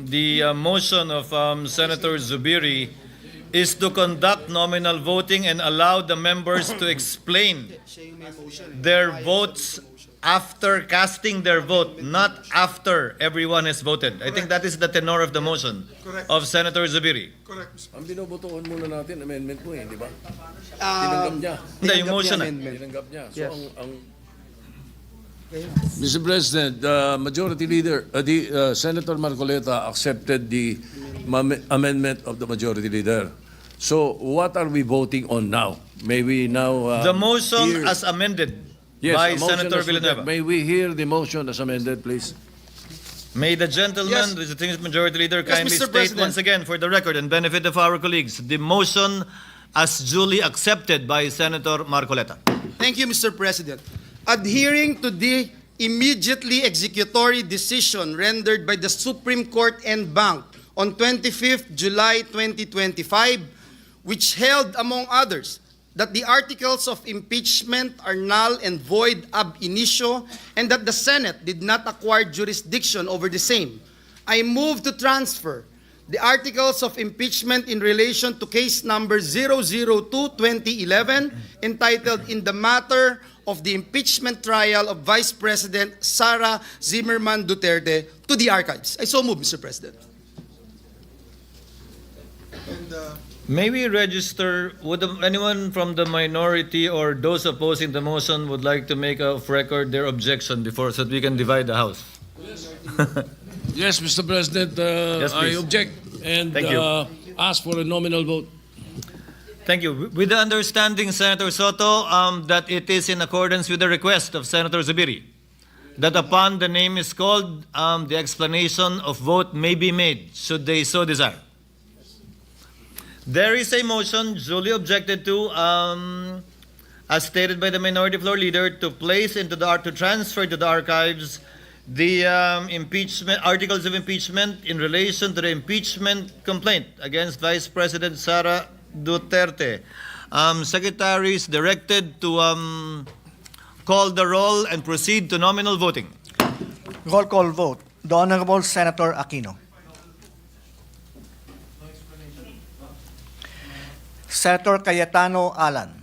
the motion of Senator Zubiri is to conduct conduct nominal voting and allow the members to explain their votes after casting their vote, not after everyone has voted. I think that is the tenor of the motion of Senator Zubiri. Correct. Ang binobotohan muna natin, amendment mo di ba? Tinanggap niya. Hindi, yung motion na. Tinanggap niya. So, Mr. President, Majority Leader, Senator Marcoleta accepted the amendment of the Majority Leader. So, what are we voting on now? May we now... The motion hear- as amended Yes, by a motion Senator as amended. Villanueva. May we hear the motion as amended, please? May the gentleman, the distinguished Majority Leader, Yes, kindly Mr. state President. once again for the record and benefit of our colleagues, the motion as duly accepted by Senator Marcoleta. Thank you, Mr. President. Adhering to the immediately executory decision rendered by the Supreme Court en banc on 25th July 2025, which held, among others, that the articles of impeachment are null and void ab initio and that the Senate did not acquire jurisdiction over the same, I move to transfer the articles of impeachment in relation to case number 002-2011 entitled In the Matter of the Impeachment Trial of Vice President Sara Duterte to the archives. I so move, Mr. President. May we register, would anyone from the minority or those opposing the motion would like to make of record their objection before so that we can divide the House? Yes, Mr. President, Yes, I please. object and Thank you. ask for a nominal vote. Thank you. With the understanding, Senator Soto, that it is in accordance with the request of Senator Zubiri, that upon the name is called, the explanation of vote may be made, should they so desire. There is a motion duly objected to, as stated by the Minority Floor Leader, to place into to transfer to the archives the impeachment articles of impeachment in relation to the impeachment complaint against Vice President Sara Duterte. Secretary is directed to call the roll and proceed to nominal voting. Roll call vote. The Honorable Senator Aquino. Senator Cayetano Alan.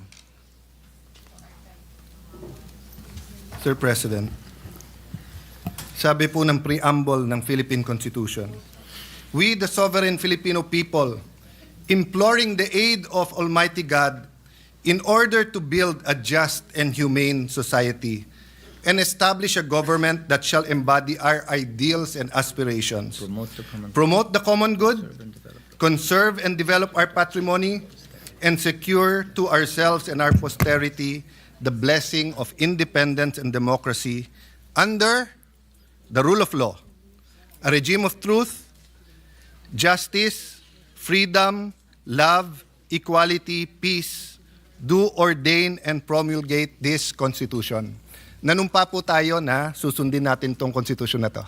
Sir President, sabi po ng preamble ng Philippine Constitution, we, the sovereign Filipino people, imploring the aid of Almighty God in order to build a just and humane society and establish a government that shall embody our ideals and aspirations, promote the common good, conserve and develop our patrimony, and secure to ourselves and our posterity the blessing of independence and democracy under the rule of law, a regime of truth, justice, freedom, love, equality, peace, do ordain and promulgate this Constitution. Nanumpa po tayo na susundin natin tong Constitution na to.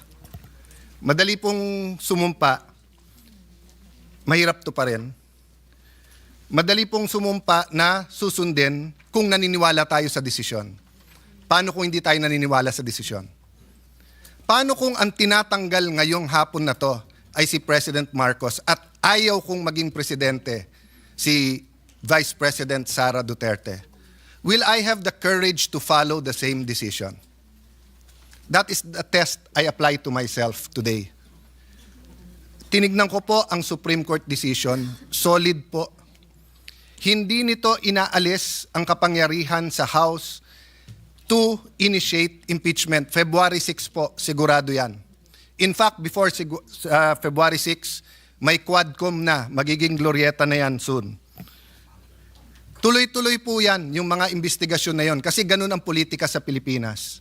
Madali pong sumumpa, mahirap to pa rin. Madali pong sumumpa na susundin kung naniniwala tayo sa desisyon. Paano kung hindi tayo naniniwala sa desisyon? Paano kung ang tinatanggal ngayong hapon na to ay si President Marcos at ayaw kong maging presidente si Vice President Sara Duterte? Will I have the courage to follow the same decision? That is the test I apply to myself today. Tinignan ko po ang Supreme Court decision, solid po. Hindi nito inaalis ang kapangyarihan sa House to initiate impeachment. February 6 po, sigurado yan. In fact, before February 6, may quadcom na, magiging glorieta na yan soon. Tuloy-tuloy po yan, yung mga investigasyon na yon, kasi ganun ang politika sa Pilipinas.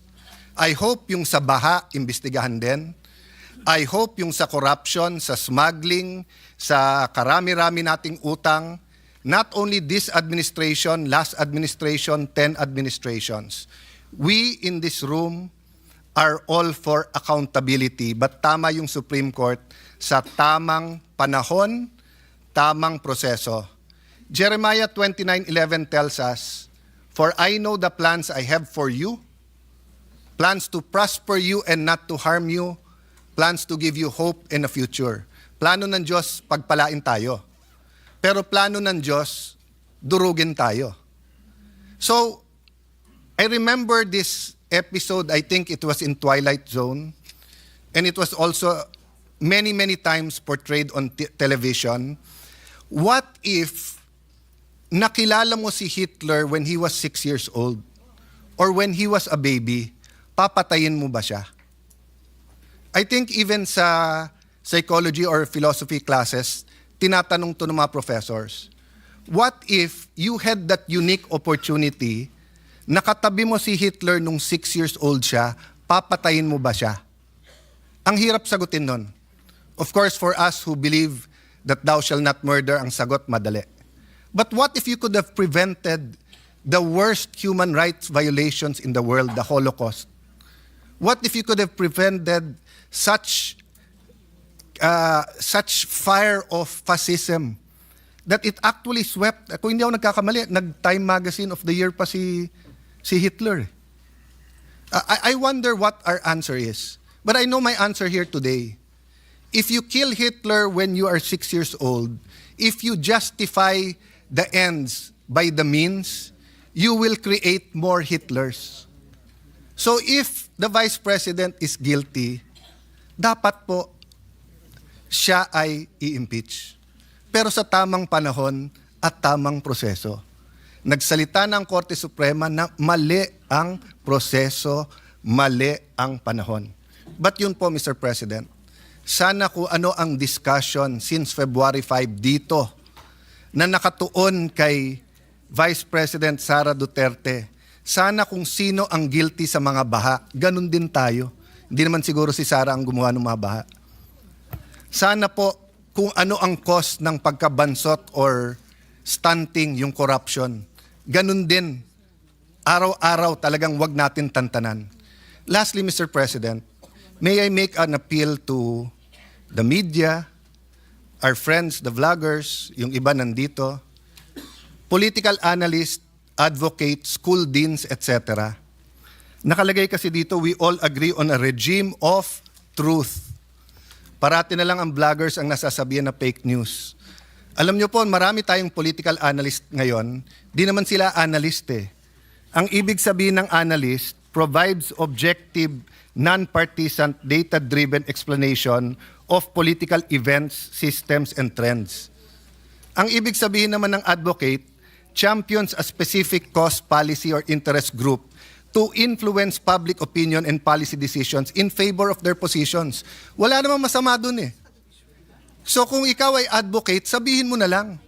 I hope yung sa baha, imbestigahan din. I hope yung sa corruption, sa smuggling, sa karami-rami nating utang, not only this administration, last administration, 10 administrations. We in this room are all for accountability, but tama yung Supreme Court sa tamang panahon, tamang proseso. Jeremiah 29:11 tells us, "For I know the plans I have for you, plans to prosper you and not to harm you, plans to give you hope and a future." Plano ng Diyos, pagpalain tayo. Pero plano ng Diyos, durugin tayo. So, I remember this episode, I think it was in Twilight Zone, and it was also many, many times portrayed on television. What if nakilala mo si Hitler when he was 6 years old or when he was a baby, papatayin mo ba siya? I think even sa psychology or philosophy classes, tinatanong to ng mga professors, what if you had that unique opportunity, nakatabi mo si Hitler nung 6 years old siya, papatayin mo ba siya? Ang hirap sagutin nun. Of course, for us who believe that thou shall not murder, ang sagot madali. But what if you could have prevented the worst human rights violations in the world, the Holocaust? What if you could have prevented such fire of fascism that it actually swept, kung hindi ako nagkakamali, nag-Time Magazine of the Year pa si Hitler. I wonder what our answer is. But I know my answer here today. If you kill Hitler when you are 6 years old, if you justify the ends by the means, you will create more Hitlers. So if the Vice President is guilty, dapat po siya ay i-impeach. Pero sa tamang panahon at tamang proseso. Nagsalita ng Korte Suprema na mali ang proseso, mali ang panahon. But yun po, Mr. President, sana kung ano ang discussion since February 5 dito na nakatuon kay Vice President Sara Duterte, sana kung sino ang guilty sa mga baha, ganun din tayo. Hindi naman siguro si Sara ang gumawa ng mga baha. Sana po kung ano ang cause ng pagkabansot or stunting yung corruption, ganun din. Araw-araw talagang wag natin tantanan. Lastly, Mr. President, may I make an appeal to the media, our friends, the vloggers, yung iba nandito, political analysts, advocates, school deans, etc. Nakalagay kasi dito, we all agree on a regime of truth. Parati na lang ang vloggers ang nasasabihan na fake news. Alam nyo po, marami tayong political analyst ngayon, di naman sila analyst eh. Ang ibig sabihin ng analyst, provides objective, non-partisan, data-driven explanation of political events, systems, and trends. Ang ibig sabihin naman ng advocate, champions a specific cause, policy, or interest group to influence public opinion and policy decisions in favor of their positions. Wala namang masama dun eh. So kung ikaw ay advocate, sabihin mo na lang.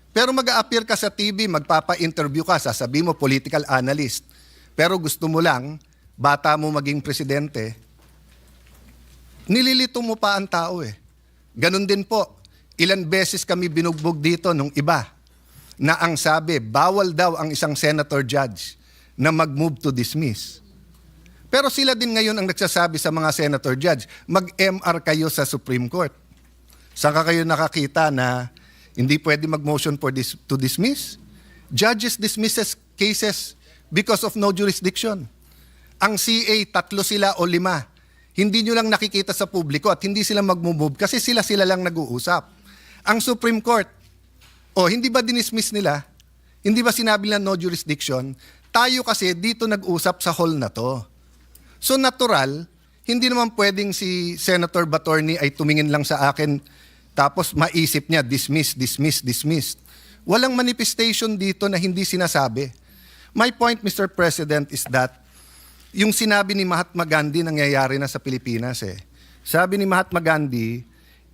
Pero mag-a-appear ka sa TV, magpapa-interview ka, sasabihin mo political analyst. Pero gusto mo lang, bata mo maging presidente, nililito mo pa ang tao eh. Ganon din po, ilan beses kami binugbog dito nung iba na ang sabi, bawal daw ang isang senator judge na mag-move to dismiss. Pero sila din ngayon ang nagsasabi sa mga senator judge, mag-MR kayo sa Supreme Court. Saan ka kayo nakakita na hindi pwede mag-motion to dismiss? Judges dismisses cases because of no jurisdiction. Ang CA, 3 sila o 5. Hindi nyo lang nakikita sa publiko at hindi sila mag-move kasi sila lang nag-uusap. Ang Supreme Court, hindi ba dinismiss nila? Hindi ba sinabi nila no jurisdiction? Tayo kasi dito nag-usap sa hall na to. So natural, hindi naman pwedeng si Senator Batorni ay tumingin lang sa akin tapos maisip niya, dismiss. Walang manifestation dito na hindi sinasabi. My point, Mr. President, is that yung sinabi ni Mahatma Gandhi nangyayari na sa Pilipinas eh. Sabi ni Mahatma Gandhi,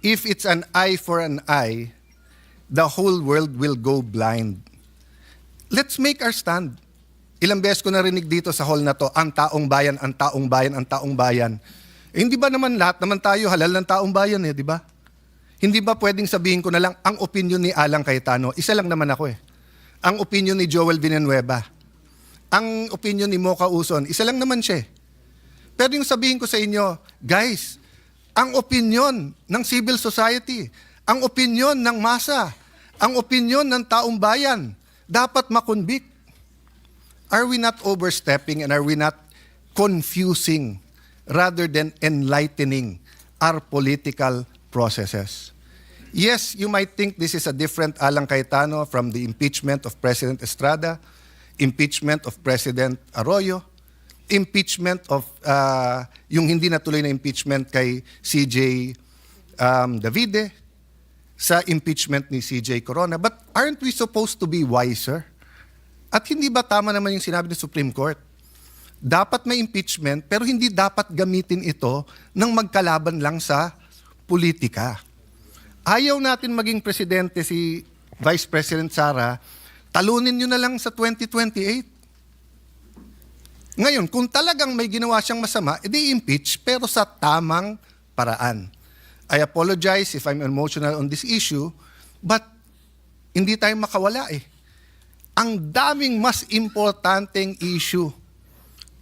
if it's an eye for an eye, the whole world will go blind. Let's make our stand. Ilang beses ko narinig dito sa hall na to, ang taong bayan, ang taong bayan, ang taong bayan. Eh, hindi ba naman lahat naman tayo halal ng taong bayan eh, di ba? Hindi ba pwedeng sabihin ko na lang, ang opinion ni Alan Cayetano, isa lang naman ako eh. Ang opinion ni Joel Villanueva, ang opinion ni Mocha Uson, isa lang naman siya. Pero yung sabihin ko sa inyo, guys, ang opinion ng civil society, ang opinion ng masa, ang opinion ng taong bayan, dapat makonvict. Are we not overstepping and are we not confusing rather than enlightening our political processes? Yes, you might think this is a different Alan Cayetano from the impeachment of President Estrada, impeachment of President Arroyo, impeachment of yung hindi natuloy na impeachment kay CJ Davide, sa impeachment ni CJ Corona. But aren't we supposed to be wiser? At hindi ba tama naman yung sinabi ng Supreme Court? Dapat may impeachment pero hindi dapat gamitin ito ng magkalaban lang sa politika. Ayaw natin maging presidente si Vice President Sara, talunin nyo na lang sa 2028. Ngayon, kung talagang may ginawa siyang masama, edi impeach pero sa tamang paraan. I apologize if I'm emotional on this issue, but hindi tayo makawala eh. Ang daming mas importanteng issue,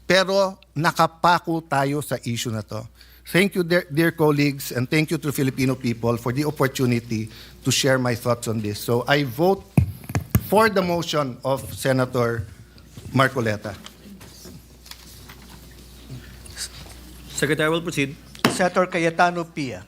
pero nakapako tayo sa issue na to. Thank you, dear colleagues, and thank you to the Filipino people for the opportunity to share my thoughts on this. So I vote for the motion of Senator Marcoleta. Secretary will proceed. Senator Cayetano Pia.